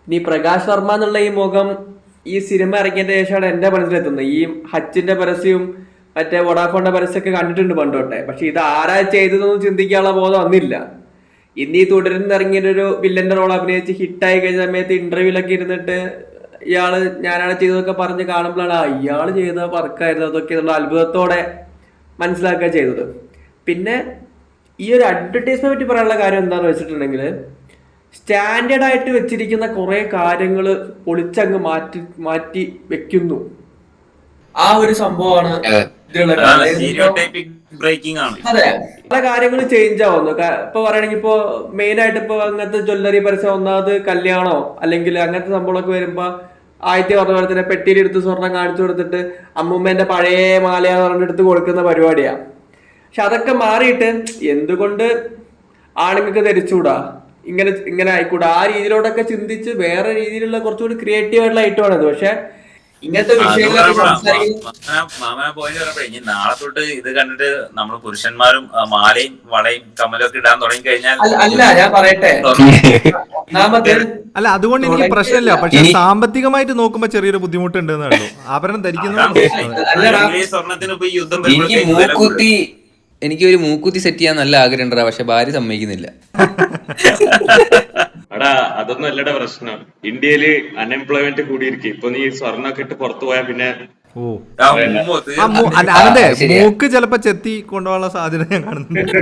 ഇനി പ്രകാശ് വർമ്മ എന്നുള്ള ഈ മുഖം ഈ സിനിമ ഇറങ്ങിയതിന്റെ ശേഷമാണ് എന്റെ മനസ്സിലെത്തുന്നത്. ഈ ഹച്ചിന്റെ പരസ്യവും മറ്റേ വോഡാഫോണിന്റെ പരസ്യമൊക്കെ കണ്ടിട്ടുണ്ട് പണ്ടോട്ടെ. പക്ഷെ ഇത് ആരാ ചെയ്തതെന്ന് ചിന്തിക്കാനുള്ള ബോധം വന്നില്ല. ഇന്ന് ഈ തുടരുന്ന ഇറങ്ങിയൊരു വില്ലന്റെ റോൾ അഭിനയിച്ച് ഹിറ്റായി കഴിഞ്ഞ സമയത്ത് ഇന്റർവ്യൂലൊക്കെ ഇരുന്നിട്ട് ഇയാള് ഞാനാണ് ചെയ്തതൊക്കെ പറഞ്ഞ് കാണുമ്പോഴാണ് ഇയാള് ചെയ്ത വർക്കായിരുന്നു അതൊക്കെ എന്നുള്ള അത്ഭുതത്തോടെ മനസ്സിലാക്കുക ചെയ്തത്. പിന്നെ ഈ ഒരു അഡ്വർടൈസ്മെന്റ് പറ്റി പറയാനുള്ള കാര്യം എന്താണെന്ന് വെച്ചിട്ടുണ്ടെങ്കിൽ, സ്റ്റാൻഡേർഡ് ആയിട്ട് വെച്ചിരിക്കുന്ന കുറെ കാര്യങ്ങൾ പൊളിച്ചങ്ങ് മാറ്റി വെക്കുന്നു. ആ ഒരു സംഭവമാണ്. അതെ, പല കാര്യങ്ങൾ ചേഞ്ച് ആവുന്നു. ഇപ്പൊ പറയണെങ്കിൽ ഇപ്പൊ മെയിൻ ആയിട്ട് ഇപ്പൊ അങ്ങനത്തെ ജ്വല്ലറി പരസ്യം, ഒന്നാമത് കല്യാണോ അല്ലെങ്കിൽ അങ്ങനത്തെ സംഭവങ്ങളൊക്കെ വരുമ്പോ ആദ്യത്തെ പറഞ്ഞ പോലെ തന്നെ പെട്ടിയിലെടുത്ത് സ്വർണം കാണിച്ചു കൊടുത്തിട്ട് അമ്മൂമ്മേന്റെ പഴയ മാലയാന്ന് പറഞ്ഞെടുത്ത് കൊടുക്കുന്ന പരിപാടിയാ. പക്ഷെ അതൊക്കെ മാറിയിട്ട് എന്തുകൊണ്ട് ആണുങ്ങൾക്ക് ധരിച്ചുകൂടാ, ഇങ്ങനെ ആയിക്കൂടാ, ആ രീതിയിലോട്ടൊക്കെ ചിന്തിച്ച് വേറെ രീതിയിലുള്ള കുറച്ചുകൂടി ക്രിയേറ്റീവ് ആയിട്ടുള്ള ഐറ്റമാണത്. പക്ഷെ ഇങ്ങനത്തെ വിഷയങ്ങളൊക്കെ നാളെ തൊട്ട് ഇത് കണ്ടിട്ട് നമ്മൾ പുരുഷന്മാരും മാലയും വളയും കമ്മലും ഒക്കെ ഇടാൻ തുടങ്ങി കഴിഞ്ഞാൽ, അല്ല ഞാൻ പറയട്ടെ, അല്ല അതുകൊണ്ട് എനിക്ക് പ്രശ്നമില്ല. പക്ഷെ സാമ്പത്തികമായിട്ട് നോക്കുമ്പോ ചെറിയൊരു ബുദ്ധിമുട്ടുണ്ട്. ആഭരണം ധരിക്കുന്നത് സ്വർണത്തിന് ഇപ്പൊ യുദ്ധം എനിക്കൊരു മൂക്കുത്തി സെറ്റ് ചെയ്യാൻ നല്ല ആഗ്രഹമുണ്ടാ, പക്ഷെ ഭാര്യ സമ്മതിക്കുന്നില്ല. എടാ അതൊന്നും അല്ലടാ പ്രശ്നം. ഇന്ത്യയില് അൺഎംപ്ലോയ്മെന്റ് കൂടിയിരിക്കും. ഇപ്പൊ നീ സ്വർണ്ണൊക്കെ ഇട്ട് പുറത്തു പോയാൽ പിന്നെ ഓ ആ മൂമ്മോ അതെ, മൂക്ക് ചിലപ്പോ ചെത്തി കൊണ്ടുപോകാനുള്ള സാധ്യത ഞാൻ കാണുന്നുണ്ട്.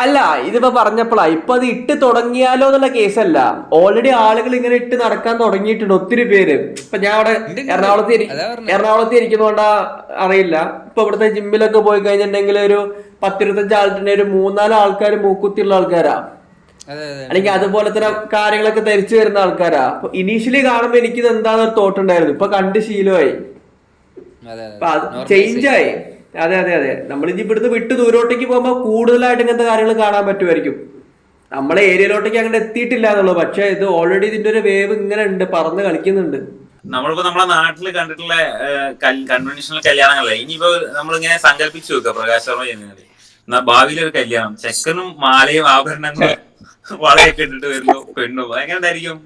അല്ല ഇതിപ്പോ പറഞ്ഞപ്പോഴാ ഇപ്പൊ അത് ഇട്ട് തുടങ്ങിയാലോ എന്നുള്ള കേസല്ല, ഓൾറെഡി ആളുകൾ ഇങ്ങനെ ഇട്ട് നടക്കാൻ തുടങ്ങിയിട്ടുണ്ട് ഒത്തിരി പേര്. ഇപ്പൊ ഞാൻ അവിടെ എറണാകുളത്ത് ഇരിക്കുന്നോണ്ടാ അറിയില്ല. ഇപ്പൊ ഇവിടുത്തെ ജിമ്മിലൊക്കെ പോയി കഴിഞ്ഞിട്ടുണ്ടെങ്കിൽ ഒരു 10-25 ആൾക്കാരുടെ ഒരു 3-4 ആൾക്കാർ മൂക്കുത്തിയുള്ള ആൾക്കാരാ, അല്ലെങ്കിൽ അതുപോലെ തന്നെ കാര്യങ്ങളൊക്കെ ധരിച്ചു വരുന്ന ആൾക്കാരാ. അപ്പൊ ഇനീഷ്യലി കാണുമ്പോ എനിക്കിത് എന്താണെന്നൊരു തോട്ട് ഉണ്ടായിരുന്നു, ഇപ്പൊ കണ്ട് ശീലമായി, ചേഞ്ചായി. അതെ അതെ അതെ, നമ്മളിനി ഇവിടുന്ന് വിട്ട് ദൂരോട്ടേക്ക് പോകുമ്പോൾ കൂടുതലായിട്ട് ഇങ്ങനത്തെ കാര്യങ്ങൾ കാണാൻ പറ്റുമായിരിക്കും. നമ്മളെ ഏരിയയിലോട്ടേക്ക് അങ്ങനെ എത്തിയിട്ടില്ല എന്നുള്ളൂ, പക്ഷെ ഇത് ഓൾറെഡി ഇതിന്റെ ഒരു വേവ് ഇങ്ങനെ ഉണ്ട്, പറന്ന് കളിക്കുന്നുണ്ട്. നമ്മളിപ്പോ നമ്മളെ നാട്ടിൽ കണ്ടിട്ടുള്ള കൺവെൻഷണൽ കല്യാണങ്ങളല്ലേ, ഇനിയിപ്പോ നമ്മളിങ്ങനെ സങ്കല്പിച്ചു വെക്കുക പ്രകാശ് ശർമ്മ ചെയ്യുന്നത്. എന്നാ ഭാവിയിലെ ഒരു കല്യാണം, ചെക്കനും മാലയും ആഭരണങ്ങളും വളയൊക്കെ ഇട്ടിട്ട് വരുന്നു, പെണ്ണു ഭയങ്കര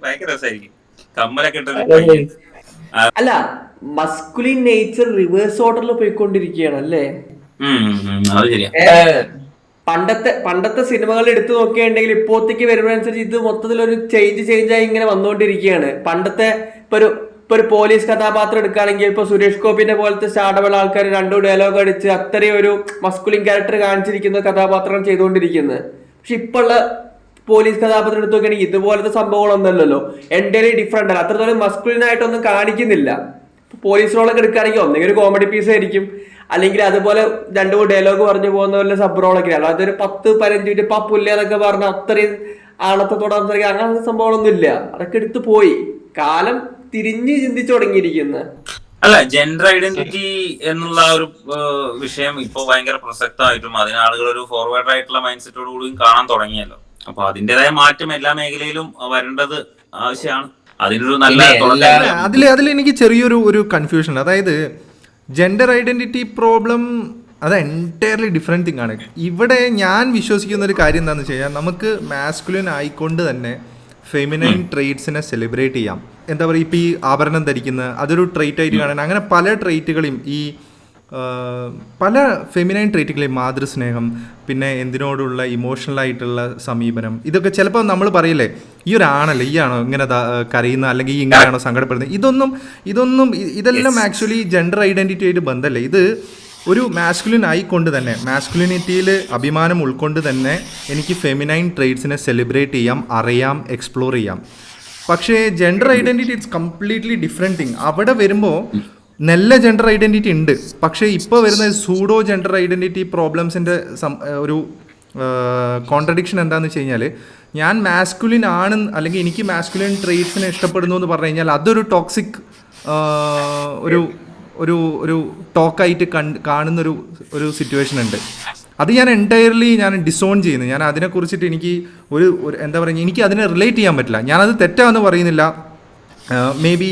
ഭയങ്കര രസമായിരിക്കും, കമ്മലൊക്കെ ഇട്ടൊരു പയ്യൻ. അല്ല, മസ്കുലിൻ നേച്ചർ റിവേഴ്സ് ഓർഡറിൽ പോയിക്കൊണ്ടിരിക്കുകയാണ് അല്ലേ? അത് ശരിയാ. പണ്ടത്തെ സിനിമകൾ എടുത്തു നോക്കുകയാണെങ്കിൽ ഇപ്പോഴത്തേക്ക് വരുന്നതനുസരിച്ച് ഇത് മൊത്തത്തിൽ ഒരു ചേഞ്ചായി ഇങ്ങനെ വന്നുകൊണ്ടിരിക്കുകയാണ്. പണ്ടത്തെ ഇപ്പൊ ഒരു പോലീസ് കഥാപാത്രം എടുക്കുകയാണെങ്കിൽ ഇപ്പൊ സുരേഷ് ഗോപിന്റെ പോലത്തെ സ്റ്റാർഡബിൾ ആൾക്കാർ 2 ഡയലോഗ് അടിച്ച് അത്രയും ഒരു മസ്കുലിൻ ക്യാരക്ടർ കാണിച്ചിരിക്കുന്ന കഥാപാത്രം ചെയ്തുകൊണ്ടിരിക്കുന്നത്. പക്ഷെ ഇപ്പൊ ഉള്ള പോലീസ് കഥാപാത്രം എടുത്തു നോക്കുകയാണെങ്കിൽ ഇതുപോലത്തെ സംഭവങ്ങളൊന്നുമല്ലല്ലോ, എൻ്റെലി ഡിഫറെന്റ് അല്ല, അത്രത്തോളം മസ്കുലിൻ ആയിട്ടൊന്നും കാണിക്കുന്നില്ല. പോലീസ് റോളൊക്കെ എടുക്കുകയാണെങ്കിൽ ഒന്നെങ്കിൽ ഒരു കോമഡി പീസ് ആയിരിക്കും, അല്ലെങ്കിൽ അതുപോലെ 2-3 ഡയലോഗ് പറഞ്ഞു പോകുന്ന പോലെ സബ് റോളൊക്കെ, അല്ലാതെ ഒരു 10-15 മിനിറ്റ് പപ്പുല്ല എന്നൊക്കെ പറഞ്ഞ അത്രയും ആണത്തോടെ അങ്ങനത്തെ സംഭവങ്ങളൊന്നും ഇല്ല. അതൊക്കെ എടുത്തു പോയി, കാലം തിരിഞ്ഞ് ചിന്തിച്ചു തുടങ്ങിയിരിക്കുന്നത്. അല്ല, ജെൻഡർ ഐഡന്റിറ്റി എന്നുള്ള ഒരു വിഷയം ഇപ്പൊ ഭയങ്കര പ്രസക്തമായിട്ടും അതിന് ആളുകൾ ഒരു ഫോർവേഡ് ആയിട്ടുള്ള മൈൻഡ് സെറ്റോട് കൂടിയും കാണാൻ തുടങ്ങിയല്ലോ. അപ്പൊ അതിന്റേതായ മാറ്റം എല്ലാ മേഖലയിലും വരേണ്ടത് ആവശ്യമാണ്. അതിനൊരു നല്ല അതിൽ എനിക്ക് ചെറിയൊരു കൺഫ്യൂഷൻ, അതായത് ജെൻഡർ ഐഡന്റിറ്റി പ്രോബ്ലം അത് എൻറ്റയർലി ഡിഫറെൻറ്റ് തിങ് ആണ്. ഇവിടെ ഞാൻ വിശ്വസിക്കുന്ന ഒരു കാര്യം എന്താണെന്ന് വെച്ച് കഴിഞ്ഞാൽ, നമുക്ക് മാസ്കുലിൻ ആയിക്കൊണ്ട് തന്നെ ഫെമിനൈൻ ട്രെയ്റ്റ്സിനെ സെലിബ്രേറ്റ് ചെയ്യാം. എന്താ പറയുക, ഇപ്പോൾ ഈ ആഭരണം ധരിക്കുന്ന അതൊരു ട്രെയ്റ്റ് ആയിട്ട് കാണാൻ, അങ്ങനെ പല ട്രെയ്റ്റുകളെയും ഈ പല ഫെമിനൈൻ ട്രെയ്റ്റുകളെയും, മാതൃസ്നേഹം, പിന്നെ എന്തിനോടുള്ള ഇമോഷണലായിട്ടുള്ള സമീപനം, ഇതൊക്കെ ചിലപ്പോൾ നമ്മൾ പറയില്ലേ ഈ ഒരാണല്ലേ, ഈ ആണോ ഇങ്ങനെ കരയുന്ന, അല്ലെങ്കിൽ ഈ ഇങ്ങനെയാണോ സങ്കടപ്പെടുന്നത്, ഇതെല്ലാം ആക്ച്വലി ജെൻഡർ ഐഡൻറ്റിറ്റി ആയിട്ട് ബന്ധമല്ലേ. ഇത് ഒരു മാസ്കുലിൻ ആയിക്കൊണ്ട് തന്നെ, മാസ്കുലിനിറ്റിയിൽ അഭിമാനം ഉൾക്കൊണ്ട് തന്നെ എനിക്ക് ഫെമിനൈൻ ട്രെയ്റ്റ്സിനെ സെലിബ്രേറ്റ് ചെയ്യാം, അറിയാം, എക്സ്പ്ലോർ ചെയ്യാം. പക്ഷേ gender identity it's completely different thing. അവിടെ വരുമ്പോൾ നല്ല ജെൻഡർ ഐഡൻറ്റിറ്റി ഉണ്ട്, പക്ഷേ ഇപ്പോൾ വരുന്ന സൂഡോ ജെൻഡർ ഐഡൻറ്റിറ്റി പ്രോബ്ലംസിൻ്റെ ഒരു കോൺട്രഡിക്ഷൻ എന്താണെന്ന് വെച്ച് കഴിഞ്ഞാൽ, ഞാൻ മാസ്കുലിൻ ആണ് അല്ലെങ്കിൽ എനിക്ക് മാസ്കുലിൻ ട്രെയ്റ്റ്സിനെ ഇഷ്ടപ്പെടുന്നു എന്ന് പറഞ്ഞു കഴിഞ്ഞാൽ അതൊരു ടോക്സിക് ഒരു ടോക്കായിട്ട് കാണുന്നൊരു സിറ്റുവേഷൻ ഉണ്ട്. അത് ഞാൻ എൻറ്റയർലി ഡിസോൺ ചെയ്യുന്നു. ഞാൻ അതിനെക്കുറിച്ചിട്ട് എനിക്ക് ഒരു എന്താ പറയുക, എനിക്ക് അതിനെ റിലേറ്റ് ചെയ്യാൻ പറ്റില്ല. ഞാനത് തെറ്റാന്ന് പറയുന്നില്ല, മേ ബി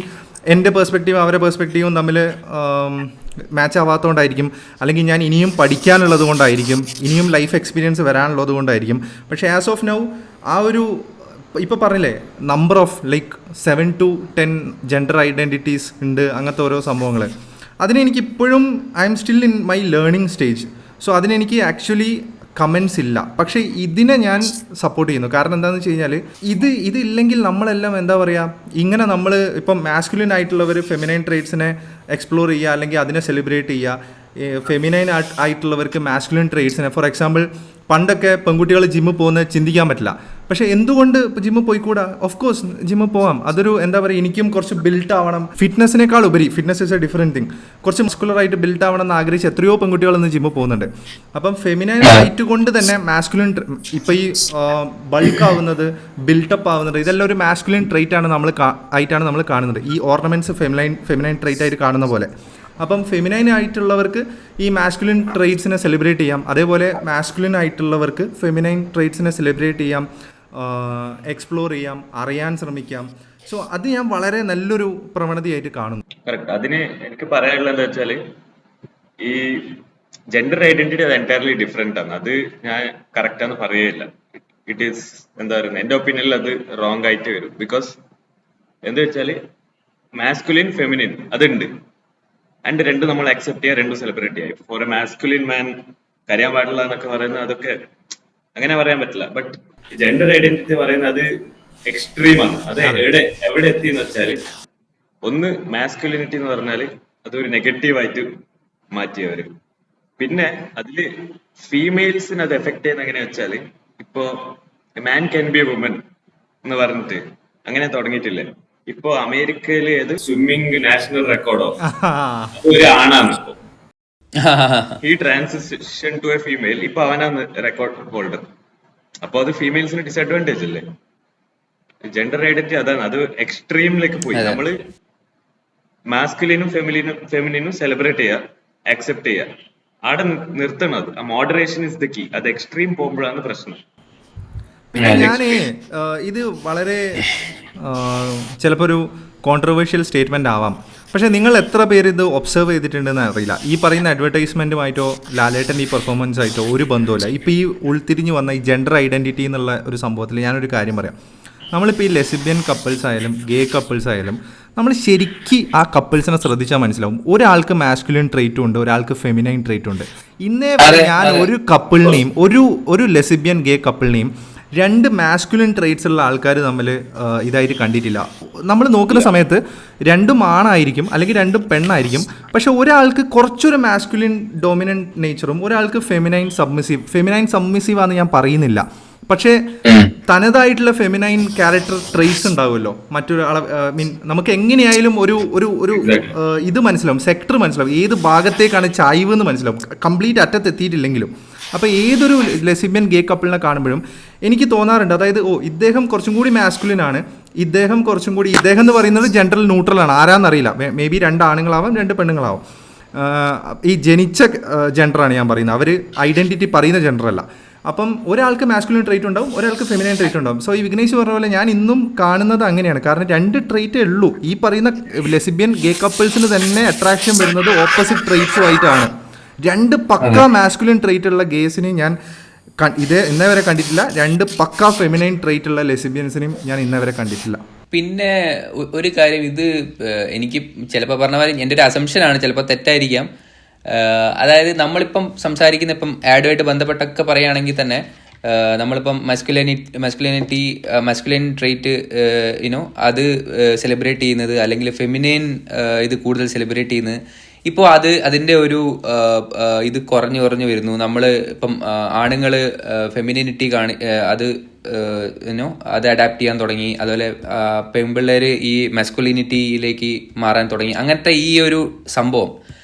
എൻ്റെ പെർസ്പെക്റ്റീവും അവരുടെ പെർസ്പെക്റ്റീവും തമ്മിൽ മാച്ച് ആവാത്തതുകൊണ്ടായിരിക്കും, അല്ലെങ്കിൽ ഞാൻ ഇനിയും പഠിക്കാനുള്ളത് കൊണ്ടായിരിക്കും, ഇനിയും ലൈഫ് എക്സ്പീരിയൻസ് വരാനുള്ളത് കൊണ്ടായിരിക്കും. പക്ഷേ ആസ് ഓഫ് നൗ ആ ഒരു ഇപ്പോൾ പറഞ്ഞില്ലേ number of 7 to 10 gender identities ഉണ്ട്, അങ്ങനത്തെ ഓരോ സംഭവങ്ങൾ, അതിനെനിക്കിപ്പോഴും I'm still in my learning stage. So അതിനെനിക്ക് ആക്ച്വലി കമൻസ് ഇല്ല. പക്ഷേ ഇതിനെ ഞാൻ സപ്പോർട്ട് ചെയ്യുന്നു. കാരണം എന്താണെന്ന് വെച്ച് കഴിഞ്ഞാൽ ഇതില്ലെങ്കിൽ നമ്മളെല്ലാം എന്താ പറയുക, ഇങ്ങനെ നമ്മൾ ഇപ്പം മാസ്കുലിൻ ആയിട്ടുള്ളവർ ഫെമിനൈൻ ട്രെയ്റ്റ്സിനെ എക്സ്പ്ലോർ ചെയ്യുക, അല്ലെങ്കിൽ അതിനെ സെലിബ്രേറ്റ് ചെയ്യുക, ഫെമിനൈൻ ആയിട്ടുള്ളവർക്ക് മാസ്കുലിൻ ട്രെയ്റ്റ്സിനെ, ഫോർ എക്സാമ്പിൾ പണ്ടൊക്കെ പെൺകുട്ടികൾ ജിമ്മിൽ പോകുന്നത് ചിന്തിക്കാൻ പറ്റില്ല, പക്ഷേ എന്തുകൊണ്ട് ജിമ്മിൽ പോയിക്കൂടാ? ഓഫ് കോഴ്സ് ജിമ്മിൽ പോകാം. അതൊരു എന്താ പറയുക, എനിക്കും കുറച്ച് ബിൽട്ട് ആവണം, ഫിറ്റ്നസ്സിനേക്കാൾ ഉപരി, fitness is A different thing, കുറച്ച് മസ്കുലറായിട്ട് ബിൽട്ട് ആവണം എന്ന് ആഗ്രഹിച്ച് എത്രയോ പെൺകുട്ടികൾ ഇന്ന് ജിമ്മിൽ പോകുന്നുണ്ട്. അപ്പം ഫെമിനൈൻ ആയിട്ട് കൊണ്ട് തന്നെ മാസ്കുലിൻ ഇപ്പോൾ ഈ ബൾക്ക് ആവുന്നത്, ബിൽട്ടപ്പ് ആവുന്നത്, ഇതെല്ലാം ഒരു മാസ്കുലിൻ ട്രെയ്റ്റ് ആണ് ആയിട്ടാണ് നമ്മൾ കാണുന്നത്. ഈ ഓർണമെൻറ്റ്സ് ഫെമിനൈൻ ട്രെയ്റ്റ് ആയിട്ട് കാണുന്ന പോലെ. അപ്പം ഫെമിനൈൻ ആയിട്ടുള്ളവർക്ക് ഈ മാസ്കുലിൻ ട്രെയ്റ്റ്സിനെ സെലിബ്രേറ്റ് ചെയ്യാം, അതേപോലെ മാസ്കുലിൻ ആയിട്ടുള്ളവർക്ക് ഫെമിനൈൻ ട്രെയ്റ്റ്സിനെ സെലിബ്രേറ്റ് ചെയ്യാം, എക്സ്പ്ലോർ ചെയ്യാം, അറിയാൻ ശ്രമിക്കാം. സോ അത് ഞാൻ വളരെ നല്ലൊരു പ്രവണതയായിട്ട് കാണുന്നു. കറക്റ്റ്. അതിന് എനിക്ക് പറയാനുള്ളത് എന്താ വെച്ചാൽ, ഈ ജെൻഡർ ഐഡന്റിറ്റി അത് എൻറ്റയർലി ഡിഫറെന്റ് ആണ്. അത് ഞാൻ കറക്റ്റ് ആണെന്ന് പറയുകയില്ല. ഇറ്റ് ഈസ് എന്താ പറയുന്നത്, എൻ്റെ ഒപ്പീനിയനിൽ അത് റോങ് ആയിട്ട് വരും. ബിക്കോസ് എന്താ വെച്ചാൽ മാസ്കുലിൻ ഫെമിനിൻ അതുണ്ട്, ആൻഡ് രണ്ടും നമ്മൾ അക്സെപ്റ്റ് ചെയ്യുക, രണ്ടും സെലിബ്രേറ്റ് ചെയ്യുക. ഫോർ എ മാസ്കുലിൻ മാൻ കരയാൻ പാടില്ല എന്നൊക്കെ പറയുന്നത് അതൊക്കെ അങ്ങനെ പറയാൻ പറ്റില്ല. ബട്ട് ജെൻഡർ ഐഡന്റിറ്റി പറയുന്നത് അത് എക്സ്ട്രീമാണ്. അത് എവിടെ എത്തി എന്ന് വെച്ചാൽ, ഒന്ന് മാസ്കുലിനിറ്റി എന്ന് പറഞ്ഞാൽ അതൊരു നെഗറ്റീവായിട്ട് മാറ്റിയവര്. പിന്നെ അതില് ഫീമെയിൽസിന് അത് എഫക്ട് ചെയ്യുന്ന എങ്ങനെയാ വെച്ചാല്, ഇപ്പോ man can be a woman എന്ന് പറഞ്ഞിട്ട് അങ്ങനെ തുടങ്ങിയിട്ടില്ലേ. ഇപ്പൊ അമേരിക്കയില് ഏത് സ്വിമ്മിങ് നാഷണൽ റെക്കോർഡോ ഒരു ആണാണ് ഇപ്പൊ. ഈ ട്രാൻസിഷൻ ടു എ ഫീമെയിൽ, ഇപ്പൊ അവനാണ് റെക്കോർഡ് ഹോൾഡർ. അപ്പൊ അത് ഫീമെയിൽസിന് ഡിസഡ്വാൻറ്റേജ് അല്ലേ? ജെൻഡർ ഐഡന്റിറ്റി അതാണ്, അത് എക്സ്ട്രീമിലേക്ക് പോയി. നമ്മള് മാസ്കുലിനും ഫെമിനിനും സെലിബ്രേറ്റ് ചെയ്യുക, അക്സെപ്റ്റ് ചെയ്യുക, അവിടെ നിർത്തണം. അത് മോഡറേഷൻ ഇസ് ദ കീ. അത് എക്സ്ട്രീം പോകുമ്പോഴാണ് പ്രശ്നം. പിന്നെ ഞാനേ ഇത് വളരെ ചിലപ്പോൾ ഒരു കോൺട്രവേഴ്ഷ്യൽ സ്റ്റേറ്റ്മെന്റ് ആവാം, പക്ഷെ നിങ്ങൾ എത്ര പേര് ഇത് ഒബ്സർവ് ചെയ്തിട്ടുണ്ടെന്ന് അറിയില്ല. ഈ പറയുന്ന അഡ്വർടൈസ്മെന്റുമായിട്ടോ ലാലേട്ടൻ്റെ ഈ പെർഫോമൻസ് ആയിട്ടോ ഒരു ബന്ധമില്ല. ഇപ്പോൾ ഈ ഉൾത്തിരിഞ്ഞ് വന്ന ഈ ജെൻഡർ ഐഡന്റിറ്റി എന്നുള്ള ഒരു സംഭവത്തിൽ ഞാനൊരു കാര്യം പറയാം. നമ്മളിപ്പോൾ ഈ ലെസ്ബിയൻ കപ്പിൾസ് ആയാലും ഗേ കപ്പിൾസ് ആയാലും നമ്മൾ ശരിക്ക് ആ കപ്പിൾസിനെ ശ്രദ്ധിച്ചാൽ മനസ്സിലാവും, ഒരാൾക്ക് മാസ്കുലിൻ ട്രേറ്റും ഉണ്ട്, ഒരാൾക്ക് ഫെമിനൈൻ ട്രേറ്റും ഉണ്ട്. ഇന്നേ വരെ ഞാൻ ഒരു കപ്പിളിനെയും ഒരു ലെസ്ബിയൻ ഗേ കപ്പിളിനെയും രണ്ട് മാസ്കുലിൻ ട്രേറ്റ്സ് ഉള്ള ആൾക്കാർ തമ്മിൽ ഇതായിട്ട് കണ്ടിട്ടില്ല. നമ്മൾ നോക്കുന്ന സമയത്ത് രണ്ടും ആണായിരിക്കും അല്ലെങ്കിൽ രണ്ടും പെണ്ണായിരിക്കും, പക്ഷെ ഒരാൾക്ക് കുറച്ചൊരു മാസ്കുലിൻ ഡോമിനൻറ്റ് നേച്ചറും ഒരാൾക്ക് ഫെമിനൈൻ സബ്മിസീവ് ആണെന്ന് ഞാൻ പറയുന്നില്ല, പക്ഷേ തനതായിട്ടുള്ള ഫെമിനൈൻ ക്യാരക്ടർ ട്രേറ്റ്സ് ഉണ്ടാവുമല്ലോ മറ്റൊരാളെ. നമുക്ക് എങ്ങനെയായാലും ഒരു ഇത് മനസ്സിലാവും, സെക്ടർ മനസ്സിലാവും, ഏത് ഭാഗത്തേക്കാണ് ചായ്വ് എന്ന് മനസ്സിലാവും, കംപ്ലീറ്റ് അറ്റത്തെത്തിയിട്ടില്ലെങ്കിലും. അപ്പോൾ ഏതൊരു ലെസ്ബിയൻ ഗേ കപ്പിളിനെ കാണുമ്പോഴും എനിക്ക് തോന്നാറുണ്ട്, അതായത് ഇദ്ദേഹം കുറച്ചും കൂടി മാസ്കുലിൻ ആണ്, ഇദ്ദേഹം എന്ന് പറയുന്നത് ജെൻഡർ ന്യൂട്രലാണ്, ആരാന്നറിയില്ല, മേ ബി രണ്ട് ആണുങ്ങളാവാം രണ്ട് പെണ്ണുങ്ങളാവാം. ഈ ജനിച്ച ജെൻഡറാണ് ഞാൻ പറയുന്നത്, അവർ ഐഡൻറ്റിറ്റി പറയുന്ന ജെൻഡറല്ല. അപ്പം ഒരാൾക്ക് മാസ്കുലിൻ ട്രേറ്റ് ഉണ്ടാവും, ഒരാൾക്ക് ഫെമിനൈൻ ട്രേറ്റ് ഉണ്ടാവും. സോ ഈ വിഘ്നേഷ് പറഞ്ഞ പോലെ ഞാൻ ഇന്നും കാണുന്നത് അങ്ങനെയാണ്. കാരണം രണ്ട് ട്രേറ്റേ ഉള്ളൂ. ഈ പറയുന്ന ലെസ്ബിയൻ ഗേ കപ്പിൾസിന് തന്നെ അട്രാക്ഷൻ വരുന്നത് ഓപ്പോസിറ്റ് ട്രേറ്റ്സുമായിട്ടാണ്. രണ്ട് പക്ക മാസ്കുലിൻ ട്രേറ്റ് ഉള്ള ഗേസിനെ ഞാൻ ഇന്നേ വരെ കണ്ടിട്ടില്ല, രണ്ട് പക്ക ഫെമിനൈൻ ട്രേറ്റ് ഉള്ള ലെസ്ബിയൻസിനെയും ഞാൻ ഇന്നേ വരെ കണ്ടിട്ടില്ല. പിന്നെ ഒരു കാര്യം, ഇത് എനിക്ക് ചിലപ്പോൾ പറഞ്ഞ പോലെ എൻ്റെ ഒരു അസംഷനാണ്, ചിലപ്പോൾ തെറ്റായിരിക്കാം. അതായത് നമ്മളിപ്പം സംസാരിക്കുന്ന ഇപ്പം ആഡുമായിട്ട് ബന്ധപ്പെട്ടൊക്കെ പറയുകയാണെങ്കിൽ തന്നെ നമ്മളിപ്പം മസ്കുലിൻ ട്രേറ്റ് അത് സെലിബ്രേറ്റ് ചെയ്യുന്നത്, അല്ലെങ്കിൽ ഫെമിനൈൻ ഇത് കൂടുതൽ സെലിബ്രേറ്റ് ചെയ്യുന്നത്, ഇപ്പോൾ അതിൻ്റെ ഒരു ഇത് കുറഞ്ഞു വരുന്നു. നമ്മൾ ഇപ്പം ആണുങ്ങൾ ഫെമിനിനിറ്റി അത് അത് അഡാപ്റ്റ് ചെയ്യാൻ തുടങ്ങി, അതുപോലെ പെൺപിള്ളേർ ഈ മസ്കുലിനിറ്റിയിലേക്ക് മാറാൻ തുടങ്ങി. അങ്ങനത്തെ ഈ ഒരു സംഭവം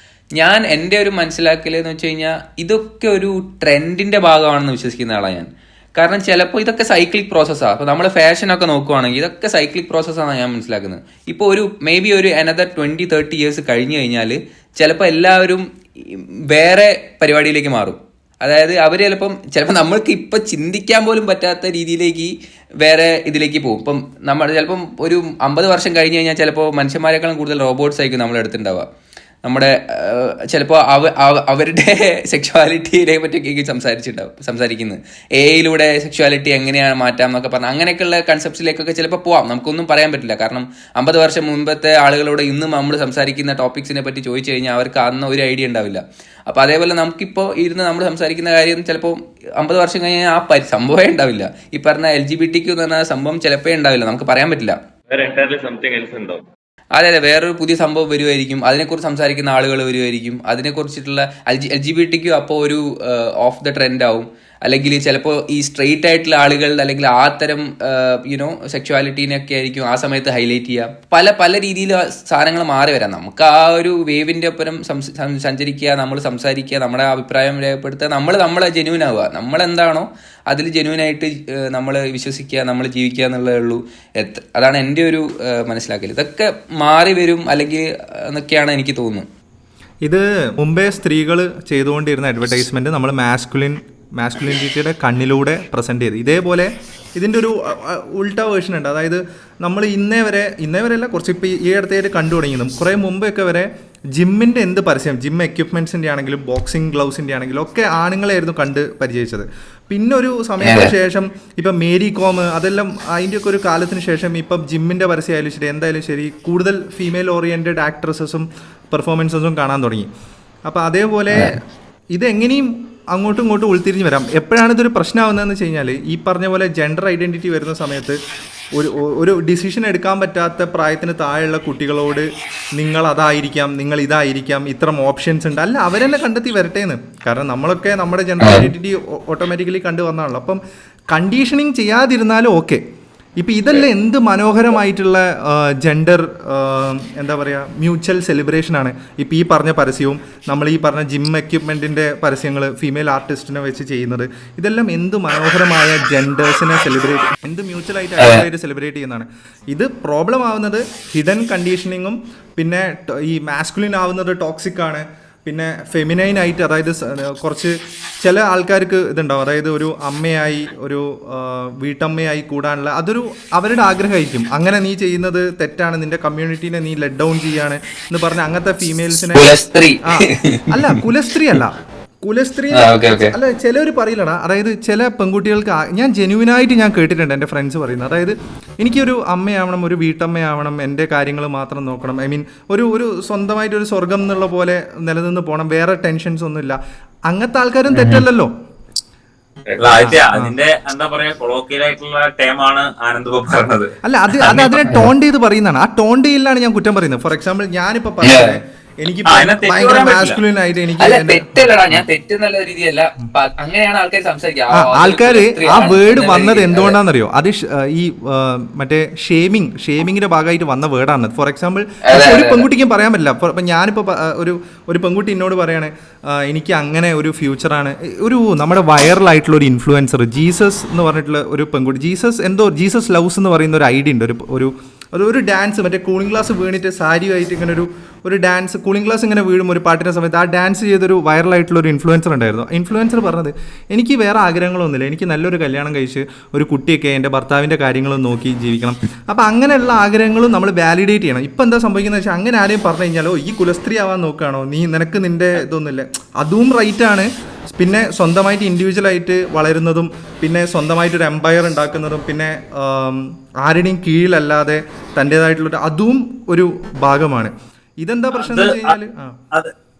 ഞാൻ എൻ്റെ ഒരു മനസ്സിലാക്കലെന്ന് വെച്ച് കഴിഞ്ഞാൽ ഇതൊക്കെ ഒരു ട്രെൻഡിൻ്റെ ഭാഗമാണെന്ന് വിശ്വസിക്കുന്ന ആളാണ് ഞാൻ. കാരണം ചിലപ്പോൾ ഇതൊക്കെ സൈക്ലിക് പ്രോസസ്സാണ്. അപ്പോൾ നമ്മൾ ഫാഷനൊക്കെ നോക്കുവാണെങ്കിൽ ഇതൊക്കെ സൈക്ലിക് പ്രോസസ്സാണ് ഞാൻ മനസ്സിലാക്കുന്നത്. ഇപ്പോൾ മേ ബി ഒരു അനദർ 20-30 ഇയേഴ്സ് കഴിഞ്ഞ് കഴിഞ്ഞാൽ ചിലപ്പോൾ എല്ലാവരും വേറെ പരിപാടിയിലേക്ക് മാറും. അതായത് അവർ ചിലപ്പോൾ നമ്മൾക്ക് ഇപ്പം ചിന്തിക്കാൻ പോലും പറ്റാത്ത രീതിയിലേക്ക് വേറെ ഇതിലേക്ക് പോകും. ഇപ്പം നമ്മൾ ചിലപ്പം ഒരു 50 വർഷം കഴിഞ്ഞ് കഴിഞ്ഞാൽ ചിലപ്പോൾ മനുഷ്യന്മാരെക്കാളും കൂടുതൽ റോബോട്ട്സ് ആയിരിക്കും നമ്മുടെ അടുത്തുണ്ടാവുക. നമ്മുടെ ചിലപ്പോൾ അവരുടെ സെക്ഷുവാലിറ്റിയെ പറ്റിയൊക്കെ സംസാരിക്കുന്നത്, എയിലൂടെ സെക്ഷുവാലിറ്റി എങ്ങനെയാണ് മാറ്റാം എന്നൊക്കെ പറഞ്ഞാൽ അങ്ങനെയൊക്കെയുള്ള കൺസെപ്റ്റ്സിലേക്കൊക്കെ ചിലപ്പോൾ പോവാം. നമുക്കൊന്നും പറയാൻ പറ്റില്ല. കാരണം 50 വർഷം മുമ്പത്തെ ആളുകളോട് ഇന്നും നമ്മൾ സംസാരിക്കുന്ന ടോപ്പിക്സിനെ പറ്റി ചോദിച്ചു കഴിഞ്ഞാൽ അവർക്ക് അന്ന് ഒരു ഐഡിയ ഉണ്ടാവില്ല. അപ്പോൾ അതേപോലെ നമുക്കിപ്പോൾ ഇരുന്ന് നമ്മൾ സംസാരിക്കുന്ന കാര്യം ചിലപ്പോൾ 50 വർഷം കഴിഞ്ഞാൽ ആ സംഭവമേ ഉണ്ടാവില്ല. ഈ പറഞ്ഞ LGBTQ എന്ന് പറഞ്ഞ സംഭവം ചിലപ്പോൾ ഉണ്ടാവില്ല, നമുക്ക് പറയാൻ പറ്റില്ല. അതെ, വേറൊരു പുതിയ സംഭവം വരുമായിരിക്കും, അതിനെക്കുറിച്ച് സംസാരിക്കുന്ന ആളുകൾ വരുമായിരിക്കും, അതിനെക്കുറിച്ചിട്ടുള്ള LGBTQ അപ്പോൾ ഒരു ഓഫ് ദ ട്രെൻഡ് ആവും. അല്ലെങ്കിൽ ചിലപ്പോൾ ഈ സ്ട്രെയിറ്റ് ആയിട്ടുള്ള ആളുകൾ അല്ലെങ്കിൽ ആ തരം സെക്ഷുവാലിറ്റീനൊക്കെ ആയിരിക്കും ആ സമയത്ത് ഹൈലൈറ്റ് ചെയ്യുക. പല രീതിയിൽ സാധനങ്ങൾ മാറി വരാം. നമുക്ക് ആ ഒരു വേവിൻ്റെ ഒപ്പം സഞ്ചരിക്കുക, നമ്മൾ സംസാരിക്കുക, നമ്മുടെ അഭിപ്രായം രേഖപ്പെടുത്തുക, നമ്മളെ ജെന്യൂൻ ആവുക, നമ്മളെന്താണോ അതിൽ ജെന്യൂനായിട്ട് നമ്മൾ വിശ്വസിക്കുക, നമ്മൾ ജീവിക്കുക എന്നുള്ളതേ ഉള്ളൂ. അതാണ് എൻ്റെ ഒരു മനസ്സിലാക്കൽ. ഇതൊക്കെ മാറി വരും അല്ലെങ്കിൽ എന്നൊക്കെയാണ് എനിക്ക് തോന്നുന്നത്. ഇത് മുമ്പേ സ്ത്രീകൾ ചെയ്തുകൊണ്ടിരുന്ന അഡ്വർടൈസ്മെൻറ്റ് നമ്മൾ മാസ്കുലിനിറ്റിയുടെ കണ്ണിലൂടെ പ്രസൻറ്റ് ചെയ്ത്, ഇതേപോലെ ഇതിൻ്റെ ഒരു ഉൾട്ട വേർഷൻ ഉണ്ട്. അതായത് നമ്മൾ ഇന്നേ വരെ അല്ല, കുറച്ച് ഇപ്പോൾ ഈ അടുത്തായിട്ട് കണ്ടു തുടങ്ങിയതും കുറേ മുമ്പൊക്കെ വരെ ജിമ്മിൻ്റെ എന്ത് പരസ്യം, ജിം എക്യുപ്മെൻറ്റ്സിൻ്റെ ആണെങ്കിലും ബോക്സിംഗ് ഗ്ലൗസിൻ്റെ ആണെങ്കിലും ഒക്കെ ആണുങ്ങളായിരുന്നു കണ്ട് പരിചയിച്ചത്. പിന്നെ ഒരു സമയത്തിന് ശേഷം ഇപ്പം മേരി കോം അതെല്ലാം അതിൻ്റെയൊക്കെ ഒരു കാലത്തിന് ശേഷം ഇപ്പം ജിമ്മിൻ്റെ പരസ്യമായാലും ശരി എന്തായാലും ശരി കൂടുതൽ ഫീമെയിൽ ഓറിയൻറ്റഡ് ആക്ട്രസസും പെർഫോമൻസസും കാണാൻ തുടങ്ങി. അപ്പോൾ അതേപോലെ ഇതെങ്ങനെയും അങ്ങോട്ടും ഇങ്ങോട്ടും ഉൾത്തിരിഞ്ഞ് വരാം. എപ്പോഴാണ് ഇതൊരു പ്രശ്നമാകുന്നതെന്ന് വെച്ച് കഴിഞ്ഞാൽ ഈ പറഞ്ഞ പോലെ ജെൻഡർ ഐഡൻറ്റിറ്റി വരുന്ന സമയത്ത് ഒരു ഡിസിഷൻ എടുക്കാൻ പറ്റാത്ത പ്രായത്തിന് താഴെയുള്ള കുട്ടികളോട് നിങ്ങൾ അതായിരിക്കാം, നിങ്ങൾ ഇതായിരിക്കാം, ഇത്തരം ഓപ്ഷൻസ് ഉണ്ട്, അല്ല അവരെന്നെ കണ്ടെത്തി വരട്ടേന്ന്. കാരണം നമ്മളൊക്കെ നമ്മുടെ ജെൻഡർ ഐഡന്റിറ്റി ഓട്ടോമാറ്റിക്കലി കണ്ടു വന്നാണല്ലോ. അപ്പം കണ്ടീഷനിങ് ചെയ്യാതിരുന്നാലും ഓക്കെ. ഇപ്പം ഇതെല്ലാം എന്ത് മനോഹരമായിട്ടുള്ള ജെൻഡർ എന്താ പറയുക മ്യൂച്വൽ സെലിബ്രേഷനാണ്. ഇപ്പം ഈ പറഞ്ഞ പരസ്യവും നമ്മൾ ഈ പറഞ്ഞ ജിം എക്യുപ്മെൻറ്റിൻ്റെ പരസ്യങ്ങൾ ഫീമെയിൽ ആർട്ടിസ്റ്റിനെ വെച്ച് ചെയ്യുന്നത്, ഇതെല്ലാം എന്ത് മനോഹരമായ ജെൻഡേഴ്സിനെ സെലിബ്രേറ്റ്, എന്ത് മ്യൂച്വലായിട്ട് ആയിട്ട് സെലിബ്രേറ്റ് ചെയ്യുന്നതാണ്. ഇത് പ്രോബ്ലം ആവുന്നത് ഹിഡൻ കണ്ടീഷനിങ്ങും, പിന്നെ ഈ മാസ്കുലിൻ ആവുന്നത് ടോക്സിക് ആണ്, പിന്നെ ഫെമിനൈൻ ആയിട്ട്, അതായത് കുറച്ച് ചില ആൾക്കാർക്ക് ഇതുണ്ടാവും, അതായത് ഒരു അമ്മയായി ഒരു വീട്ടമ്മയായി കൂടാനുള്ള അതൊരു അവരുടെ ആഗ്രഹമായിരിക്കും. അങ്ങനെ നീ ചെയ്യുന്നത് തെറ്റാണ്, നിന്റെ കമ്മ്യൂണിറ്റീനെ നീ ലെറ്റ് ഡൗൺ ചെയ്യാണ് എന്ന് പറഞ്ഞ അങ്ങനത്തെ ഫീമെയിൽസിനെ അല്ല കുലസ്ത്രീ അല്ല അല്ല ചിലവർ പറയില്ലടാ. അതായത് ചില പെൺകുട്ടികൾക്ക് ഞാൻ ജെന്യൂനായിട്ട് ഞാൻ കേട്ടിട്ടുണ്ട് എൻ്റെ ഫ്രണ്ട്സ് പറയുന്നത്, അതായത് എനിക്കൊരു അമ്മയാവണം, ഒരു വീട്ടമ്മയാവണം, എൻ്റെ കാര്യങ്ങൾ മാത്രം നോക്കണം, ഐ മീൻ ഒരു സ്വന്തമായിട്ടൊരു സ്വർഗം എന്നുള്ള പോലെ നിലനിന്ന് പോകണം, വേറെ ടെൻഷൻസ് ഒന്നുമില്ല. അങ്ങനത്തെ ആൾക്കാരും തെറ്റല്ലല്ലോ. അതിന്റെ എന്താ പറയാ കൊളോക്കിയലായിട്ടുള്ള ടേമാണ് ആനന്ദ് പറഞ്ഞത്. അല്ല അത് അതിനെ ടോൺ ചെയ്ത് പറയുന്നതാണ്. ആ ടോൺ ചെയ്യലാണ് ഞാൻ കുറ്റം പറയുന്നത്. ഫോർ എക്സാമ്പിൾ ഞാനിപ്പോ പറയുന്നത് എനിക്ക് ഭയങ്കര മാസ്കുലിൻ ആയിട്ട് ആൾക്കാര് ആ വേർഡ് വന്നത് എന്തുകൊണ്ടാണെന്നറിയോ? അത് ഈ മറ്റേ ഷേമിങ്ങിന്റെ ഭാഗമായിട്ട് വന്ന വേർഡാണ്. ഫോർ എക്സാമ്പിൾ ഒരു പെൺകുട്ടിക്കും പറയാൻ പറ്റില്ല. ഇപ്പൊ ഞാനിപ്പോ ഒരു പെൺകുട്ടി എന്നോട് പറയാണ് എനിക്ക് അങ്ങനെ ഒരു ഫ്യൂച്ചറാണ്. ഒരു നമ്മുടെ വൈറലായിട്ടുള്ള ഒരു ഇൻഫ്ലുവൻസർ ജീസസ് എന്ന് പറഞ്ഞിട്ടുള്ള ഒരു പെൺകുട്ടി, ജീസസ് ലവ്സ് എന്ന് പറയുന്ന ഒരു ഐഡിയ ഉണ്ട്. ഒരു ഡാൻസ് മറ്റേ കൂളിംഗ് ഗ്ലാസ് വീണിട്ട് സാരിയായിട്ട് ഇങ്ങനെ ഒരു ഡാൻസ്, കൂളിംഗ് ഗ്ലാസ് ഇങ്ങനെ വീഴും ഒരു പാട്ടിൻ്റെ സമയത്ത്, ആ ഡാൻസ് ചെയ്തൊരു വൈറലായിട്ടുള്ള ഒരു ഇൻഫ്ലുവൻസർ ഉണ്ടായിരുന്നു. ഇൻഫ്ലുവൻസർ പറഞ്ഞത് എനിക്ക് വേറെ ആഗ്രഹങ്ങളൊന്നുമില്ല, എനിക്ക് നല്ലൊരു കല്യാണം കഴിച്ച് ഒരു കുട്ടിയൊക്കെ എൻ്റെ ഭർത്താവിൻ്റെ കാര്യങ്ങളും നോക്കി ജീവിക്കണം. അപ്പോൾ അങ്ങനെയുള്ള ആഗ്രഹങ്ങളും നമ്മൾ വാലിഡേറ്റ് ചെയ്യണം. ഇപ്പം എന്താ സംഭവിക്കുന്നത് വെച്ചാൽ അങ്ങനെ ആരെയും പറഞ്ഞു കഴിഞ്ഞാലോ ഈ കുലസ്ത്രീ ആവാൻ നോക്കുകയാണോ, നിനക്ക് നിൻ്റെ ഇതൊന്നുമില്ല, അതും റൈറ്റാണ്. പിന്നെ സ്വന്തമായിട്ട് ഇൻഡിവിജ്വലായിട്ട് വളരുന്നതും, പിന്നെ സ്വന്തമായിട്ടൊരു എംപയർ ഉണ്ടാക്കുന്നതും, പിന്നെ ആരുടെയും കീഴിലല്ലാതെ തൻ്റേതായിട്ടുള്ള അതും ഒരു ഭാഗമാണ്. ഇതെന്താ പ്രശ്നം എന്ന് വെച്ച് കഴിഞ്ഞാല്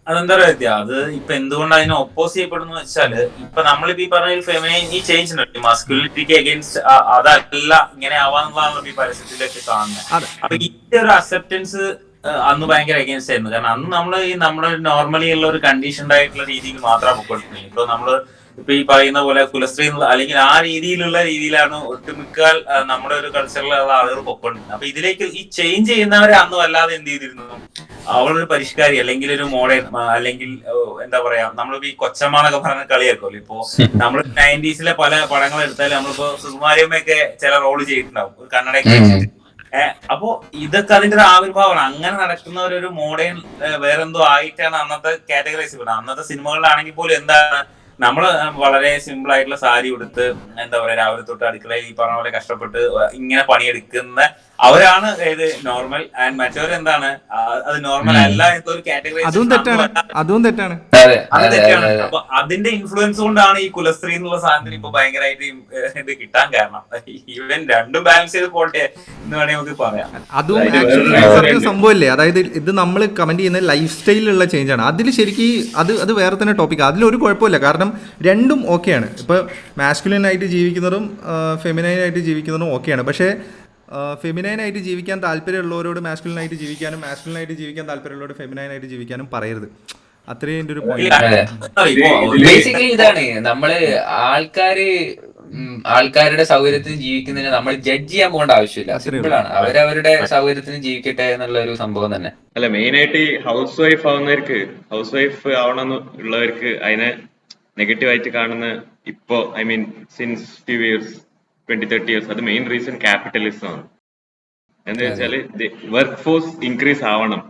അതെന്താ പറയാ, അത് ഇപ്പൊ എന്തുകൊണ്ട് അതിനെ ഒപ്പോസ് ചെയ്യപ്പെടുന്നു വെച്ചാല്, ഇപ്പൊ നമ്മളിപ്പോ ഈ പറഞ്ഞ ഫെമിനൈൻ ഈ ചേഞ്ച് ഉണ്ട് മസ്കുലിനിറ്റിക്ക് അഗേൻസ്റ്റ്, അതല്ല ഇങ്ങനെ ആവാന്നുള്ളതാണ് ഈ പരസ്യത്തിലൊക്കെ കാണുന്നത്. അപ്പൊ ഇതിന്റെ ഒരു അക്സെപ്റ്റൻസ് അന്ന് ഭയങ്കര അഗേൻസ്റ്റ് ആയിരുന്നു. കാരണം അന്ന് നമ്മള് നമ്മുടെ നോർമലി ഉള്ള ഒരു കണ്ടീഷൻഡ് ആയിട്ടുള്ള രീതിയിൽ മാത്രമാണ് പൊക്കൊണ്ടിരുന്നത്. ഇപ്പൊ നമ്മള് ഇപ്പൊ ഈ പറയുന്ന പോലെ കുലസ്ത്രീ അല്ലെങ്കിൽ ആ രീതിയിലാണ് ഒട്ടുമിക്ക നമ്മുടെ ഒരു കൾച്ചറിലുള്ള ആളുകൾ പൊക്കൊണ്ടിരുന്നത്. അപ്പൊ ഇതിലേക്ക് ഈ ചേഞ്ച് ചെയ്യുന്നവരെ അന്ന് വല്ലാതെ എന്ത് ചെയ്തിരുന്നു, അവളൊരു പരിഷ്കാരി അല്ലെങ്കിൽ ഒരു മോഡേൺ അല്ലെങ്കിൽ എന്താ പറയാ, നമ്മളിപ്പോ ഈ കൊച്ചമ്മാന്നൊക്കെ പറഞ്ഞ കളിയാക്കുമല്ലോ. ഇപ്പൊ നമ്മള് 90s പല പടങ്ങൾ എടുത്താലും നമ്മളിപ്പോ സുകുമാരിയമ്മയൊക്കെ ചില റോള് ചെയ്തിട്ടുണ്ടാവും, ഒരു കന്നഡയൊക്കെ. അപ്പോ ഇതൊക്കെ അതിന്റെ ഒരു ആവിർഭാവമാണ്. അങ്ങനെ നടക്കുന്ന ഒരു മോഡേൺ വേറെന്തോ ആയിട്ടാണ് അന്നത്തെ കാറ്റഗറൈസ് ചെയ്യുന്നത്. അന്നത്തെ സിനിമകളിലാണെങ്കിൽ പോലും എന്താണ്, നമ്മള് വളരെ സിമ്പിൾ ആയിട്ടുള്ള സാരി ഉടുത്ത് എന്താ പറയാ രാവിലെ തൊട്ട് അടുക്കളയിൽ ഈ പറഞ്ഞ പോലെ കഷ്ടപ്പെട്ട് ഇങ്ങനെ പണിയെടുക്കുന്ന അവരാണ് ഏത് നോർമൽ, ആൻഡ് മറ്റവരെന്താണ് അത് നോർമൽ അല്ല എന്നൊരു കാറ്റഗറി. അതും തെറ്റാണ്. അപ്പൊ അതിന്റെ ഇൻഫ്ലുവൻസ് കൊണ്ടാണ് ഈ കുലസ്ത്രീ എന്നുള്ള സാധനത്തിന് ഇപ്പൊ ഭയങ്കരമായിട്ട് ഇത് കിട്ടാൻ കാരണം. ഈവൻ രണ്ടും ബാലൻസ് ചെയ്ത് പോട്ടെ എന്ന് വേണമെങ്കിൽ നമുക്ക് പറയാം. അതും ആക്ച്വലി സംഭവമല്ലേ, അതായത് ഇത് നമ്മൾ കമന്റ് ചെയ്യുന്ന ലൈഫ് സ്റ്റൈലിലുള്ള ചേഞ്ച് ആണ്. അതിൽ ശരിക്കും അത് വേറെ തന്നെ ടോപ്പിക്. അതിലൊരു കുഴപ്പമില്ല, കാരണം രണ്ടും ഓക്കെയാണ്. ഇപ്പോൾ മാസ്കുലിൻ ആയിട്ട് ജീവിക്കുന്നതും ഫെമിനൈൻ ആയിട്ട് ജീവിക്കുന്നതും ഓക്കെയാണ്. പക്ഷേ ഫെമിനൈൻ ആയിട്ട് ജീവിക്കാൻ താല്പര്യമുള്ളവരോട് മാസ്കുലിൻ ആയിട്ട് ജീവിക്കാനും, മാസ്കുലിൻ ആയിട്ട് ജീവിക്കാൻ താല്പര്യമുള്ളവരോട് ഫെമിനൈൻ ആയിട്ട് ജീവിക്കാനും പറയരുത്. അത്രയും എൻ്റെ ഒരു പോയിന്റ്. ബേസിക്കലി ഇതാണ്, നമ്മള് ആൾക്കാരുടെ സൗകര്യത്തിന് ജീവിക്കുന്നതിന് നമ്മൾ ജഡ്ജ് ചെയ്യാൻ പോകേണ്ട ആവശ്യമില്ല. സിമ്പിൾ ആണ്, അവരവരുടെ സൗകര്യത്തിന് ജീവിക്കട്ടെ എന്നുള്ള ഒരു സംഭവം തന്നെ. അല്ല, മെയിൻ ആയിട്ട് ഈ ഹൗസ് വൈഫ് ആവുന്നവർക്ക്, ഹൗസ് വൈഫ് ആവണം ഉള്ളവർക്ക് അതിനെ നെഗറ്റീവ് ആയിട്ട് കാണുന്ന ഇപ്പോ I mean since few years 20-30 years അത് മെയിൻ റീസൺ ക്യാപിറ്റലിസം ആണ്. എന്താ വെച്ചാല് വർക്ക് ഫോഴ്സ് ഇൻക്രീസ് ആവണം.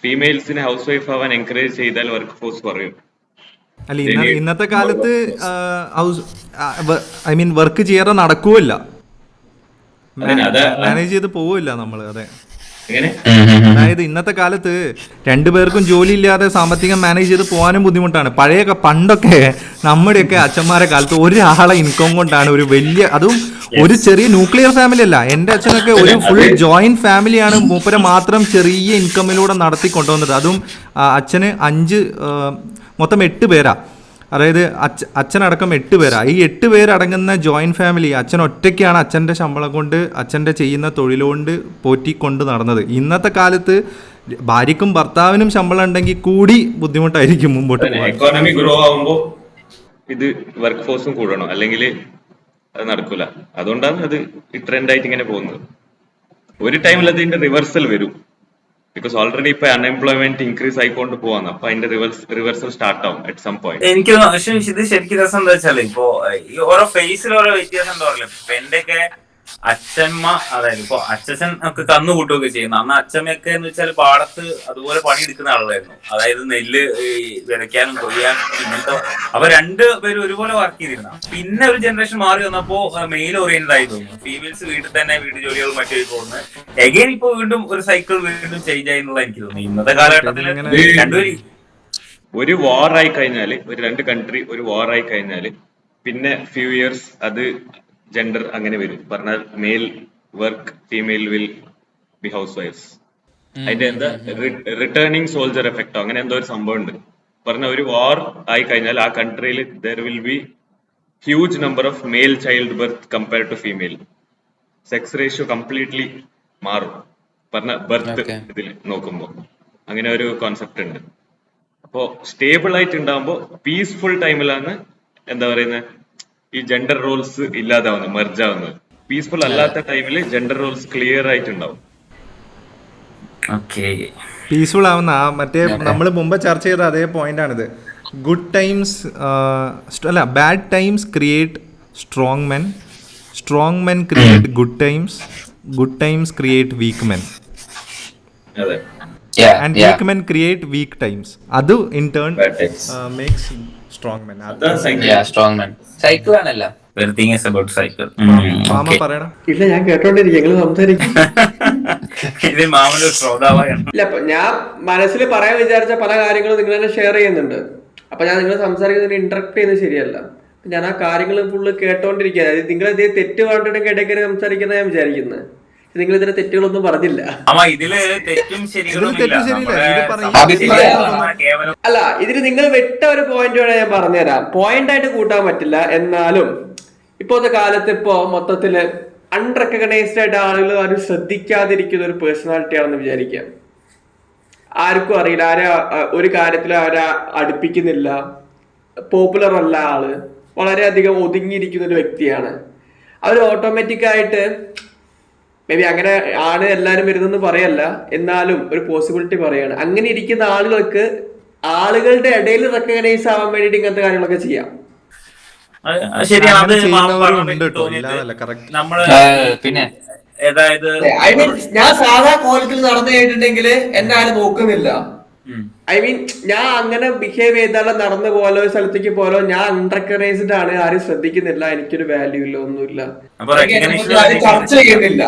ഫീമെയിൽസിനെ ഹൗസ് വൈഫ് ആവാൻ എൻകറേജ് ചെയ്താൽ വർക്ക് ഫോഴ്സ് കുറയും. അല്ല, ഇന്നത്തെ കാലത്ത് ഐ മീൻ വർക്ക് ചെയ്യാതെ നടക്കൂല്ല, മാനേജ് ചെയ്ത് പോവില്ല നമ്മള്. അതെ, അതായത് ഇന്നത്തെ കാലത്ത് രണ്ടുപേർക്കും ജോലി ഇല്ലാതെ സാമ്പത്തികം മാനേജ് ചെയ്ത് പോകാനും ബുദ്ധിമുട്ടാണ്. പണ്ടൊക്കെ നമ്മുടെയൊക്കെ അച്ഛന്മാരെ കാലത്ത് ഒരാളെ ഇൻകം കൊണ്ടാണ് ഒരു വലിയ, അതും ഒരു ചെറിയ ന്യൂക്ലിയർ ഫാമിലി അല്ല. എൻ്റെ അച്ഛനൊക്കെ ഒരു ഫുൾ ജോയിന്റ് ഫാമിലിയാണ്, മൂപ്പരെ മാത്രം ചെറിയ ഇൻകമിലൂടെ നടത്തി കൊണ്ടുവന്നത്. അതും അച്ഛന് മൊത്തം 8 പേരാ. അതായത് അച്ഛനടക്കം 8 പേരാ. ഈ 8 പേരടങ്ങുന്ന ജോയിൻറ്റ് ഫാമിലി, അച്ഛൻ ഒറ്റയ്ക്കാണ് അച്ഛൻ്റെ ശമ്പളം കൊണ്ട് അച്ഛൻ്റെ ചെയ്യുന്ന തൊഴിലുകൊണ്ട് പോറ്റിക്കൊണ്ട് നടന്നത്. ഇന്നത്തെ കാലത്ത് ഭാര്യയ്ക്കും ഭർത്താവിനും ശമ്പളം ഉണ്ടെങ്കിൽ കൂടി ബുദ്ധിമുട്ടായിരിക്കും മുമ്പോട്ട് പോകാൻ. എക്കോണമി ഗ്രോ ആവുമ്പോൾ ഇത് വർക്ക് ഫോഴ്സും കൂടണം, അല്ലെങ്കിൽ അത് നടക്കൂല. അതുകൊണ്ടാണ് അത് ട്രെൻഡ് ആയിട്ട് ഇങ്ങനെ പോകുന്നത്. ഒരു ടൈമിൽ അതിന്റെ റിവേഴ്സൽ വരും. ബിക്കോസ് ഓൾറെഡി ഇപ്പൊ അൺഎംപ്ലോയ്മെന്റ് ഇൻക്രീസ് ആയിക്കൊണ്ട് പോവാന്ന്. അപ്പൊ അതിന്റെ റിവേഴ്സൽ സ്റ്റാർട്ട് ആവും അറ്റ് സം പോയിന്റ്. എനിക്ക് പക്ഷെ ഇത് ശരിക്കും രസം എന്താ വെച്ചാല് ഇപ്പൊ ഈ ഓരോ ഫേസിൽ ഓരോ വ്യത്യാസം എന്താ പറയുക. ഇപ്പൊ എന്റെയൊക്കെ അച്ഛമ്മ, അതായത് ഇപ്പൊ അച്ഛൻ ഒക്കെ കന്നു കൂട്ടുകയൊക്കെ ചെയ്യുന്നു. അന്ന് അച്ഛമ്മയൊക്കെ എന്ന് വെച്ചാൽ പാടത്ത് അതുപോലെ പണിയെടുക്കുന്ന ആളുകളായിരുന്നു. അതായത് നെല്ല് വിതയ്ക്കാനും കൊയ്യാനും ഇങ്ങനത്തെ. അപ്പൊ രണ്ടുപേരും ഒരുപോലെ വർക്ക് ചെയ്തിരുന്ന. പിന്നെ ഒരു ജനറേഷൻ മാറി വന്നപ്പോ മെയിൽ ഓറിയന്റഡ് ആയി തോന്നുന്നു. ഫീമെയിൽസ് വീട്ടിൽ തന്നെ വീട്ടു ജോലികളും മറ്റു പോകുന്നത്. എഗെയിൻ ഇപ്പൊ വീണ്ടും ഒരു സൈക്കിൾ വീണ്ടും ചേഞ്ച് ആയി എന്നുള്ള എനിക്ക് തോന്നുന്നു. ഇന്നത്തെ കാലഘട്ടത്തിൽ രണ്ടുപേരും ഒരു വാർ ആയി കഴിഞ്ഞാല്, ഒരു രണ്ട് കൺട്രി ഒരു വാർ ആയി കഴിഞ്ഞാല് പിന്നെ ഫ്യൂ ഇയേഴ്സ് അത് ജെൻഡർ അങ്ങനെ വരും. പറഞ്ഞാൽ male work, female will be ഹൗസ് വൈഫ്സ്. അതിന്റെ എന്താ റിട്ടേണിംഗ് സോൾജർ എഫക്റ്റോ അങ്ങനെ എന്തോ ഒരു സംഭവം ഉണ്ട്. പറഞ്ഞ ഒരു വാർ ആയി കഴിഞ്ഞാൽ ആ കൺട്രിയിൽ there will be huge number of male child birth compared to female. Sex ratio completely മാറും. പറഞ്ഞ ബർത്ത് ഇതിൽ നോക്കുമ്പോൾ അങ്ങനെ ഒരു കോൺസെപ്റ്റ് ഉണ്ട്. അപ്പോ സ്റ്റേബിൾ ആയിട്ട് ഉണ്ടാകുമ്പോൾ പീസ്ഫുൾ ടൈമിലാണ് എന്താ പറയുന്നത് ഈ ജെൻഡർ റോൾസ് ഇല്ലാതാവുന്നത്, മെർജ് ആവുന്നത്. പീസ്ഫുൾ അല്ലാത്ത ടൈമിൽ ജെൻഡർ റോൾസ് ക്ലിയർ ആയിട്ടുണ്ടാവും. പീസ്ഫുൾ ആവുന്ന മറ്റേ നമ്മൾ മുമ്പ് ചർച്ച ചെയ്ത അതേ പോയിന്റാണിത്. ഗുഡ് ടൈംസ് അല്ല, bad times create strong men, strong men create good times create weak men, and weak men create weak times. അത് in turn makes strong men. Strong man cycle ആണല്ലോ. മാമ പറയണം. ഇല്ല, ഞാൻ കേട്ടോണ്ടിരിക്കും സംസാരിക്കും. ഇല്ല, ഞാൻ മനസ്സിൽ പറയാൻ വിചാരിച്ച പല കാര്യങ്ങളും നിങ്ങൾ തന്നെ ഷെയർ ചെയ്യുന്നുണ്ട്. അപ്പൊ ഞാൻ നിങ്ങൾ സംസാരിക്കുന്നതിന് ഇന്ററപ്റ്റ് ചെയ്യുന്നത് ശരിയല്ല. ഞാൻ ആ കാര്യങ്ങൾ ഫുള്ള് കേട്ടോണ്ടിരിക്കുക. അതായത് നിങ്ങൾ ഇതേ തെറ്റ് പറഞ്ഞിട്ടുണ്ടെങ്കിൽ ഇടയ്ക്ക് സംസാരിക്കുന്ന ഞാൻ വിചാരിക്കുന്നത്. നിങ്ങൾ ഇതിന്റെ തെറ്റുകളൊന്നും പറഞ്ഞില്ല. അല്ല, ഇതിന് നിങ്ങൾ വിട്ട ഒരു പോയിന്റ് വേണേ ഞാൻ പറഞ്ഞുതരാം. പോയിന്റ് ആയിട്ട് കൂട്ടാൻ പറ്റില്ല, എന്നാലും ഇപ്പോഴത്തെ കാലത്ത് ഇപ്പോ മൊത്തത്തില് അൺറെക്കഗ്നൈസ്ഡ് ആയിട്ട് ആളുകൾ ആരും ശ്രദ്ധിക്കാതിരിക്കുന്ന ഒരു പേഴ്സണാലിറ്റി ആണെന്ന് വിചാരിക്കാം. ആർക്കും അറിയില്ല, ആരെ ഒരു കാര്യത്തിൽ അവരെ അടുപ്പിക്കുന്നില്ല, പോപ്പുലർ അല്ല, ആള് വളരെയധികം ഒതുങ്ങിയിരിക്കുന്ന ഒരു വ്യക്തിയാണ്. അവർ ഓട്ടോമാറ്റിക് ആയിട്ട് മേ ബി അങ്ങനെ ആണ് എല്ലാരും വരുന്നെന്ന് പറയല്ല, എന്നാലും ഒരു പോസിബിലിറ്റി പറയാണ്. അങ്ങനെ ഇരിക്കുന്ന ആളുകൾക്ക് ആളുകളുടെ ഇടയിൽ റെക്കഗ്നൈസ് ആവാൻ വേണ്ടിട്ട് ഇങ്ങനത്തെ കാര്യങ്ങളൊക്കെ ചെയ്യാം. പിന്നെ അതായത് ഞാൻ സാധാ കോലത്തിൽ നടന്നു കഴിഞ്ഞിട്ടുണ്ടെങ്കിൽ എന്നെ ആരും നോക്കുന്നില്ല. ഐ മീൻ ഞാൻ അങ്ങനെ ബിഹേവ് ചെയ്താലോ നടന്നു പോലോ സ്ഥലത്തേക്ക് പോലോ ഞാൻ അൺറെക്കഗ്നൈസ്ഡ് ആണ്, ആരും ശ്രദ്ധിക്കുന്നില്ല, എനിക്കൊരു വാല്യൂ ഇല്ല, ഒന്നുമില്ല, ചർച്ച ചെയ്യുന്നില്ല.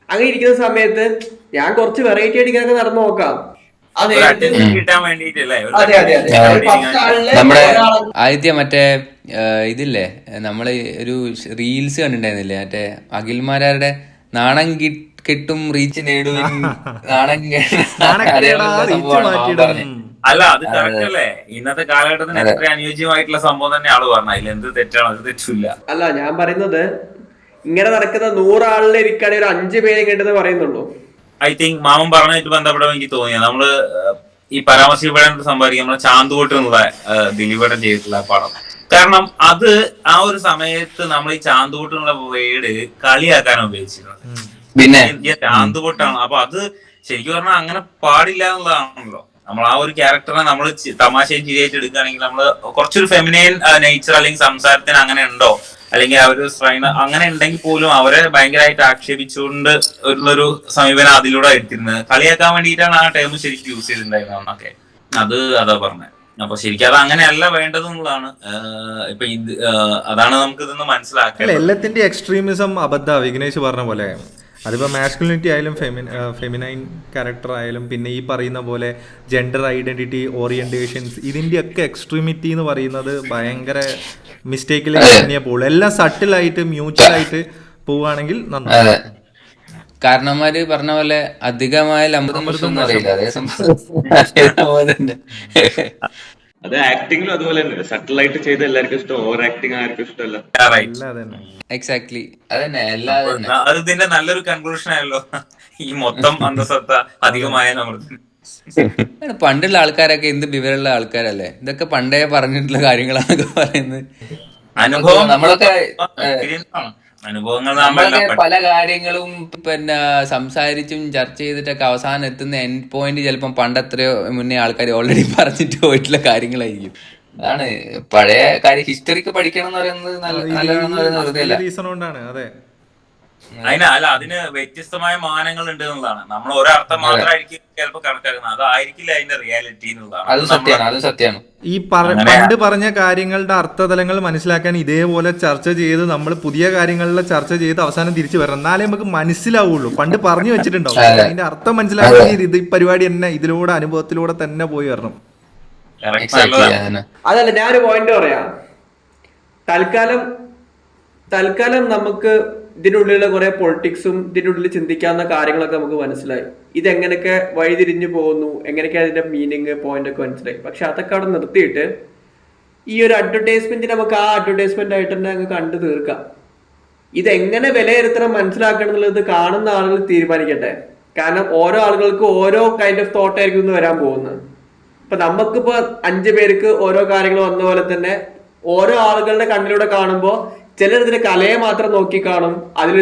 അങ്ങനെ ഇരിക്കുന്ന സമയത്ത് ഞാൻ കുറച്ച് വെറൈറ്റി ആയിട്ട് ഇങ്ങനെ നടന്നു നോക്കാം. നമ്മുടെ ആദ്യ മറ്റേ ഇതില്ലേ, നമ്മള് ഒരു റീൽസ് കണ്ടിട്ടുണ്ടായിരുന്നില്ലേ, മറ്റേ അഖിൽമാരുടെ നാണം കെട്ടും റീച്ച് നേടും നാണം അല്ല, അത് കറക്റ്റ് അല്ലേ? ഇന്നത്തെ കാലഘട്ടത്തിന് എത്ര അനുയോജ്യമായിട്ടുള്ള സംഭവം തന്നെ ആള് പറഞ്ഞു. അതിൽ എന്ത് തെറ്റാണോ? അത് തെറ്റില്ല. അല്ല, ഞാൻ പറയുന്നത് ഇങ്ങനെ നടക്കുന്ന 100 ആളിലെ ഇരിക്കുകയാണെങ്കിൽ ഒരു 5 പേരെ കേട്ടെന്ന് പറയുന്നുള്ളൂ. ഐ തിങ്ക് മാമൻ പറഞ്ഞായിട്ട് ബന്ധപ്പെടാൻ എനിക്ക് തോന്നിയത് നമ്മള് ഈ പരാമർശിക്കപ്പെടേണ്ട സംഭവിക്കും നമ്മളെ ചാന്തുകൊട്ട് എന്നുള്ള ദിലീപേട്ടൻ ചെയ്തിട്ടുള്ള പടം. കാരണം അത് ആ ഒരു സമയത്ത് നമ്മൾ ഈ ചാന്തുകൊട്ടുള്ള വേർഡ് കളിയാക്കാൻ ഉപയോഗിച്ചിരുന്നത്. പിന്നെ ചാന്തുകൊട്ടാണ്. അപ്പൊ അത് ശരിക്കും പറഞ്ഞാൽ അങ്ങനെ പാടില്ല എന്നുള്ളതാണല്ലോ. നമ്മൾ ആ ഒരു ക്യാരക്ടറിനെ നമ്മൾ തമാശയും ചിരിയായിട്ട് എടുക്കുകയാണെങ്കിൽ നമ്മൾ കുറച്ചൊരു ഫെമിനൈൻ നേച്ചർ അല്ലെങ്കിൽ സംസാരത്തിന് അങ്ങനെ ഉണ്ടോ, അല്ലെങ്കിൽ ആ ഒരു സ്ട്രൈൻ അങ്ങനെ ഉണ്ടെങ്കിൽ പോലും അവരെ ഭയങ്കരമായിട്ട് ആക്ഷേപിച്ചുകൊണ്ട് ഉള്ളൊരു സമീപനം അതിലൂടെ എടുത്തിരുന്നത്. കളിയാക്കാൻ വേണ്ടിയിട്ടാണ് ആ ടൈം ശരിക്കും യൂസ് ചെയ്തിട്ടുണ്ടായിരുന്നതൊക്കെ. അതാ പറഞ്ഞത്. അപ്പൊ ശരിക്കും അത് അങ്ങനെയല്ല വേണ്ടതെന്നുള്ളതാണ്. ഇപ്പൊ ഇത് അതാണ് നമുക്ക് ഇതൊന്ന് മനസ്സിലാക്കുക. എല്ലാത്തിന്റെ എക്സ്ട്രീമിസം അബദ്ധ വിഘ്നേഷ് പറഞ്ഞ പോലെ. അതിപ്പോൾ മാസ്കുലിനിറ്റി ആയാലും ഫെമിനൈൻ ക്യാരക്ടർ ആയാലും പിന്നെ ഈ പറയുന്ന പോലെ ജെൻഡർ ഐഡന്റിറ്റി ഓറിയന്റേഷൻസ്, ഇതിൻ്റെയൊക്കെ എക്സ്ട്രീമിറ്റി എന്ന് പറയുന്നത് ഭയങ്കര മിസ്റ്റേക്കിലേക്ക് തന്നെയേ പോകുള്ളൂ. എല്ലാം സട്ടിലായിട്ട് മ്യൂച്വലായിട്ട് പോവുകയാണെങ്കിൽ നന്നായി. കാരണന്മാര് പറഞ്ഞ പോലെ അധികമായ അമൃതം അറിയില്ല, അതേ സംഭവം അത് ആക്ടിങ്ങിലും അതുപോലെ തന്നെ സട്ടിലായിട്ട് ചെയ്ത് എല്ലാവർക്കും ഇഷ്ടം, ഓവർ ആക്ടിങ് ആർക്കും ഇഷ്ടമല്ല. എല്ലാം അതന്നെ. എക്സാക്ട്ലി അതന്നെ എല്ലാ തന്നെ. അത് ഇതിന്റെ നല്ലൊരു കൺക്ലൂഷൻ ആയല്ലോ. ഈ മൊത്തം അന്തസത്ത അധികമായ നമ്മൾ പണ്ടുള്ള ആൾക്കാരൊക്കെ എന്ത് വിവരമുള്ള ആൾക്കാരല്ലേ, ഇതൊക്കെ പണ്ടേ പറഞ്ഞിട്ടുള്ള കാര്യങ്ങളാണൊക്കെ പറയുന്നത്. അനുഭവം നമ്മളൊക്കെ അനുഭവങ്ങൾ നമ്മളൊക്കെ പല കാര്യങ്ങളും പിന്നെ സംസാരിച്ചും ചർച്ച ചെയ്തിട്ടൊക്കെ അവസാനം എത്തുന്ന എൻഡ് പോയിന്റ് ചിലപ്പം പണ്ടെത്രയോ മുന്നേ ആൾക്കാർ ഓൾറെഡി പറഞ്ഞിട്ട് പോയിട്ടുള്ള കാര്യങ്ങളായിരിക്കും. അതാണ് പഴയ കാര്യം, ഹിസ്റ്ററിക്ക് പഠിക്കണം എന്ന് പറയുന്നത് നല്ലതാണെന്ന് പറയുന്നത് വെറുതെ അല്ല. റീസൺ കൊണ്ടാണ്. അതെ, അതിന് വ്യത്യസ്തമായ മാനങ്ങൾ ഉണ്ട് എന്നുള്ളതാണ്. നമ്മൾ ഒരർത്ഥം മാത്രമായിരിക്കും ചിലപ്പോൾ കണക്കാക്കുന്നത്, അതായിരിക്കില്ല അതിന്റെ റിയാലിറ്റി എന്നുള്ളതാണ്. അത് സത്യമാണ്. ഈ പണ്ട് പറഞ്ഞ കാര്യങ്ങളുടെ അർത്ഥതലങ്ങൾ മനസ്സിലാക്കാൻ ഇതേപോലെ ചർച്ച ചെയ്ത് നമ്മൾ പുതിയ കാര്യങ്ങളിലെ ചർച്ച ചെയ്ത് അവസാനം തിരിച്ചു വരണം, എന്നാലേ നമുക്ക് മനസ്സിലാവുള്ളൂ. പണ്ട് പറഞ്ഞു വെച്ചിട്ടുണ്ടാവും, അതിന്റെ അർത്ഥം മനസ്സിലാക്കാൻ ഇത് ഈ പരിപാടി തന്നെ ഇതിലൂടെ അനുഭവത്തിലൂടെ തന്നെ പോയി വരണം. അതല്ല, ഞാനൊരു പോയിന്റ് പറയാം. തൽക്കാലം നമുക്ക് ഇതിൻ്റെ ഉള്ളിലുള്ള കുറെ പൊളിറ്റിക്സും ഇതിൻ്റെ ഉള്ളിൽ ചിന്തിക്കാവുന്ന കാര്യങ്ങളൊക്കെ നമുക്ക് മനസ്സിലായി. ഇതെങ്ങനെയൊക്കെ വഴിതിരിഞ്ഞു പോകുന്നു, എങ്ങനെയൊക്കെ അതിന്റെ മീനിങ് പോയിന്റ് ഒക്കെ മനസ്സിലായി. പക്ഷെ അതൊക്കെ അവിടെ നിർത്തിയിട്ട് ഈ ഒരു അഡ്വർടൈസ്മെന്റ് നമുക്ക് ആ അഡ്വർടൈസ്മെന്റ് ആയിട്ട് തന്നെ അങ്ങ് കണ്ടു തീർക്കാം. ഇതെങ്ങനെ വിലയിരുത്തണം മനസ്സിലാക്കണം എന്നുള്ളത് കാണുന്ന ആളുകൾ തീരുമാനിക്കട്ടെ. കാരണം ഓരോ ആളുകൾക്ക് ഓരോ കൈൻഡ് ഓഫ് തോട്ട് ആയിരിക്കും ഇന്ന് വരാൻ പോകുന്നത്. ഇപ്പൊ നമുക്കിപ്പോ 5 പേർക്ക് ഓരോ കാര്യങ്ങൾ വന്ന പോലെ തന്നെ ഓരോ ആളുകളുടെ കണ്ണിലൂടെ കാണുമ്പോൾ ചിലർ ഇതിന്റെ കലയെ മാത്രം നോക്കി കാണും,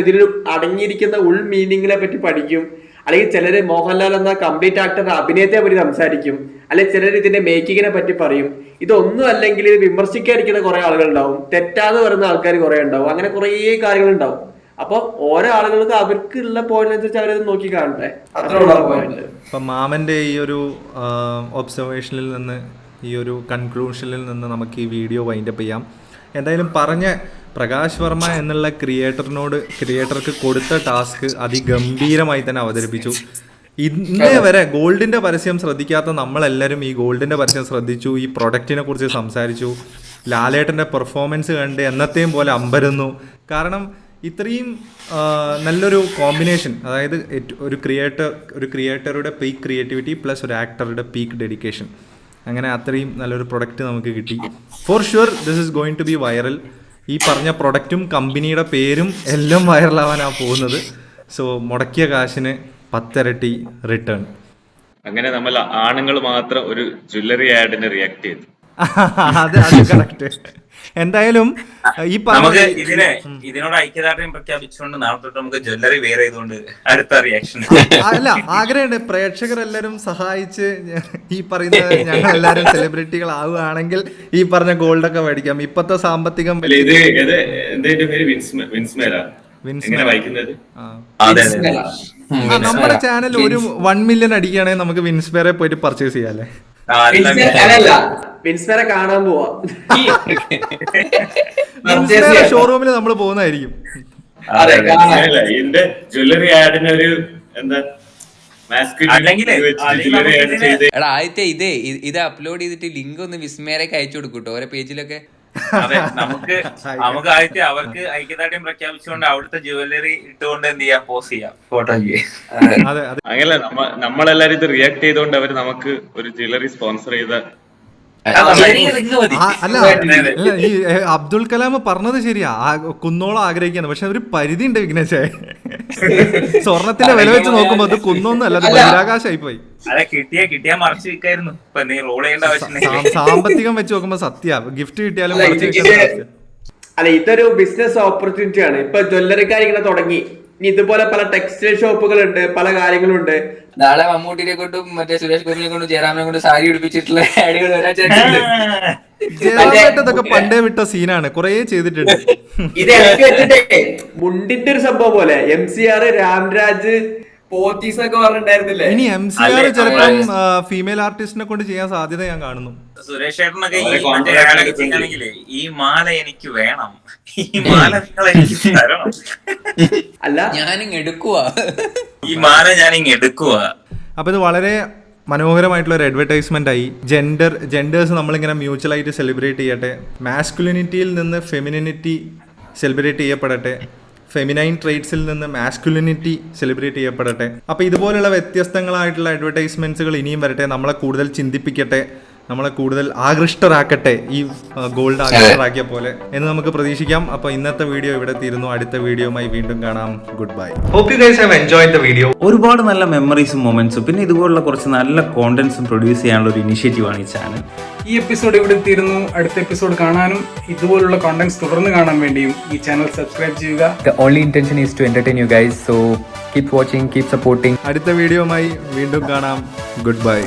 ഇതിൽ അടങ്ങിയിരിക്കുന്ന ഉൾ മീനിങ്ങിനെ പറ്റി പഠിക്കും. അല്ലെങ്കിൽ ചിലര് മോഹൻലാൽ എന്ന കംപ്ലീറ്റ് ആക്ടറുടെ അഭിനയത്തെ പറ്റി സംസാരിക്കും, അല്ലെങ്കിൽ ചിലർ ഇതിന്റെ മേക്കിങ്ങിനെ പറ്റി പറയും. ഇതൊന്നും അല്ലെങ്കിൽ ഇത് വിമർശിക്കാതിരിക്കുന്ന കുറെ ആളുകൾ ഉണ്ടാവും, തെറ്റാതെ വരുന്ന ആൾക്കാർ കുറെ ഉണ്ടാവും, അങ്ങനെ കുറേ കാര്യങ്ങൾ ഉണ്ടാവും. അപ്പൊ ഓരോ ആളുകൾക്ക് അവർക്കുള്ള പോയിന്റ് അനുസരിച്ച് അവരത് നോക്കി കാണട്ടെ. അത്രയുള്ള പോയിന്റ്. ഇപ്പം മാമൻ്റെ ഈ ഒരു ഒബ്സർവേഷനിൽ നിന്ന്, ഈ ഒരു കൺക്ലൂഷനിൽ നിന്ന് നമുക്ക് ഈ വീഡിയോ വൈൻഡപ്പ് ചെയ്യാം. എന്തായാലും പറഞ്ഞ പ്രകാശ് വർമ്മ എന്നുള്ള ക്രിയേറ്റർക്ക് കൊടുത്ത ടാസ്ക് അതിഗംഭീരമായി തന്നെ അവതരിപ്പിച്ചു. ഇന്നേ വരെ ഗോൾഡിൻ്റെ പരസ്യം ശ്രദ്ധിക്കാത്ത നമ്മളെല്ലാവരും ഈ ഗോൾഡിൻ്റെ പരസ്യം ശ്രദ്ധിച്ചു, ഈ പ്രൊഡക്റ്റിനെ കുറിച്ച് സംസാരിച്ചു, ലാലേട്ടൻ്റെ പെർഫോമൻസ് കണ്ട് എന്നത്തെയും പോലെ അമ്പരന്നു. കാരണം ഇത്രയും നല്ലൊരു കോമ്പിനേഷൻ, അതായത് ഒരു ക്രിയേറ്ററുടെ പീക്ക് ക്രിയേറ്റിവിറ്റി പ്ലസ് ഒരു ആക്ടറുടെ പീക്ക് ഡെഡിക്കേഷൻ, അങ്ങനെ അത്രയും നല്ലൊരു പ്രൊഡക്റ്റ് നമുക്ക് കിട്ടി. For sure this is going to be viral. ഈ പറഞ്ഞ പ്രൊഡക്റ്റും കമ്പനിയുടെ പേരും എല്ലാം വൈറലാവാനാണ് പോകുന്നത്. സോ മുടക്കിയ കാശിന് 10 ഇരട്ടി റിട്ടേൺ. അങ്ങനെ നമ്മൾ ആണുങ്ങൾ മാത്രം ഒരു ജ്വല്ലറി ആഡിന് റിയാക്ട് ചെയ്തു. അത് കറക്റ്റ്. എന്തായാലും ഈ നമുക്ക് ഇതിനോട് ഐക്യദാർഢ്യം പ്രഖ്യാപിച്ചുകൊണ്ട് നാളെ തൊട്ട് നമുക്ക് ജ്വല്ലറി വെയർ ചെയ്തുകൊണ്ട് അടുത്ത റിയാക്ഷൻ. അല്ല, ആഗ്രഹമുണ്ട് പ്രേക്ഷകരെല്ലാരും സഹായിച്ച് ഈ പറയുന്ന ഞങ്ങൾ എല്ലാരും സെലിബ്രിറ്റികളാവുകയാണെങ്കിൽ ഈ പറഞ്ഞ ഗോൾഡൊക്കെ മേടിക്കാം. ഇപ്പത്തെ സാമ്പത്തികം നമ്മുടെ ചാനൽ ഒരു 1 മില്യൺ അടിക്കുകയാണെങ്കിൽ നമുക്ക് വിൻസ്പെയറെ പോയിട്ട് പർച്ചേസ് ചെയ്യാല്ലേ. വിൻസ്പെയറെ കാണാൻ പോവാ, ഷോറൂമിൽ നമ്മൾ പോകുന്നതായിരിക്കും. എന്റെ ജ്വല്ലറി ആഡിന് ഒരു എന്താ എടാ ആദ്യത്തെ ഇത് അപ്ലോഡ് ചെയ്തിട്ട് ലിങ്ക് ഒന്ന് വിസ്മയരൊക്കെ അയച്ചു കൊടുക്കൂട്ടോ ഓരോ പേജിലൊക്കെ. അതെ, നമുക്ക് ആദ്യത്തെ അവർക്ക് ഐക്യദാർഢ്യം പ്രഖ്യാപിച്ചുകൊണ്ട് അവിടുത്തെ ജ്വല്ലറി ഇട്ടുകൊണ്ട് എന്ത് ചെയ്യാം, പോസ്റ്റ് ചെയ്യാം, ഫോട്ടോ ചെയ്യാം. അങ്ങനല്ല, നമ്മളെല്ലാരും ഇത് റിയാക്ട് ചെയ്തുകൊണ്ട് അവര് നമുക്ക് ഒരു ജ്വല്ലറി സ്പോൺസർ ചെയ്ത. അല്ല, ഈ അബ്ദുൽ കലാം പറഞ്ഞത് ശരിയാ, കുന്നോളം ആഗ്രഹിക്കാന്ന്. പക്ഷെ ഒരു പരിധി ഉണ്ട് വിഘ്നേശേ. സ്വർണത്തിന്റെ വില വെച്ച് നോക്കുമ്പോ അത് കുന്നൊന്നും അല്ല, അത് ബഹിരാകാശമായി പോയി. സാമ്പത്തികം വെച്ച് നോക്കുമ്പോ സത്യ ഗിഫ്റ്റ് കിട്ടിയാലും അല്ല, ഇതൊരു ബിസിനസ് ഓപ്പർച്യൂണിറ്റി ആണ്. ഇപ്പൊ ജ്വല്ലറിക്കാർ ഇങ്ങനെ തുടങ്ങി, ഇനി ഇതുപോലെ പല ടെക്സ്റ്റൈൽ ഷോപ്പുകളുണ്ട്, പല കാര്യങ്ങളുണ്ട്. നാളെ മമ്മൂട്ടിനെ കൊണ്ടും മറ്റേ സുരേഷ് ഗോപിനെ കൊണ്ടും ജയറാമിനെ കൊണ്ട് സാരി ഉടുപ്പിച്ചിട്ടുള്ള ആഡുകൾ വരാൻ ചാൻസ്. ജയറാമേട്ടതൊക്കെ പണ്ടേ വിട്ട സീനാണ്, കൊറേ ചെയ്തിട്ടുണ്ട്. ഇത് മുണ്ടിന്റെ ഒരു സംഭവം പോലെ MCR, രാംരാജ്, പോത്തീസ് ഒക്കെ പറഞ്ഞിട്ടുണ്ടായിരുന്നില്ലേ. ഇനി MCR ചിലപ്പം ഫീമെയിൽ ആർട്ടിസ്റ്റിനെ കൊണ്ട് ചെയ്യാൻ സാധ്യത ഞാൻ കാണുന്നു. സുരേഷ് ചേട്ടനൊക്കെ ഈ മാല എനിക്ക് വേണം, ഈ മാല നിങ്ങൾ എനിക്ക് തരണം, അല്ല ഞാനിങ് എടുക്കുവാ, ഈ മാല ഞാനിങ് എടുക്കുവാ. അപ്പൊ ഇത് വളരെ മനോഹരമായിട്ടുള്ള ഒരു അഡ്വർടൈസ്മെന്റ് ആയി. ജെൻഡേഴ്സ് നമ്മളിങ്ങനെ മ്യൂച്വലായിട്ട് സെലിബ്രേറ്റ് ചെയ്യട്ടെ, മാസ്കുലിനിറ്റിയിൽ നിന്ന് ഫെമിനിനിറ്റി സെലിബ്രേറ്റ് ചെയ്യപ്പെടട്ടെ, ഫെമിനൈൻ ട്രേറ്റ്സിൽ നിന്ന് മാസ്കുലിനിറ്റി സെലിബ്രേറ്റ് ചെയ്യപ്പെടട്ടെ. അപ്പോൾ ഇതുപോലുള്ള വ്യത്യസ്തങ്ങളായിട്ടുള്ള അഡ്വർടൈസ്മെന്റ്സുകൾ ഇനിയും വരട്ടെ, നമ്മളെ കൂടുതൽ ചിന്തിപ്പിക്കട്ടെ. നമ്മളെ കൂടുതൽ ആകൃഷ്ടരാക്കട്ടെ, ഈ ഗോൾഡ് ആകൃഷ്ടരാക്കിയ പോലെ എന്ന് നമുക്ക് പ്രതീക്ഷിക്കാം. അപ്പോൾ ഇന്നത്തെ വീഡിയോ ഇവിടെ തീരുന്നു. അടുത്ത വീഡിയോയുമായി വീണ്ടും കാണാം. Good bye. Hope you guys have enjoyed the video. ഒരുപാട് നല്ല മെമ്മറീസും മൊമെന്റ്സും പിന്നെ ഇതുപോലുള്ള കുറച്ച് നല്ല കോണ്ടന്റ്സും പ്രൊഡ്യൂസ് ചെയ്യാനുള്ള ഒരു ഇനിഷ്യേറ്റീവാണ് ഈ ചാനൽ. ഈ എപ്പിസോഡ് ഇവിടെ തീരുന്നു. അടുത്ത എപ്പിസോഡ് കാണാനും ഇതുപോലുള്ള കോണ്ടന്റ്സ് തുടർന്ന് കാണാൻ വേണ്ടിയും ഈ ചാനൽ സബ്സ്ക്രൈബ് ചെയ്യുക. The only intention is to entertain you guys, so keep watching, keep supporting. അടുത്ത വീഡിയോയുമായി വീണ്ടും കാണാം. Good by.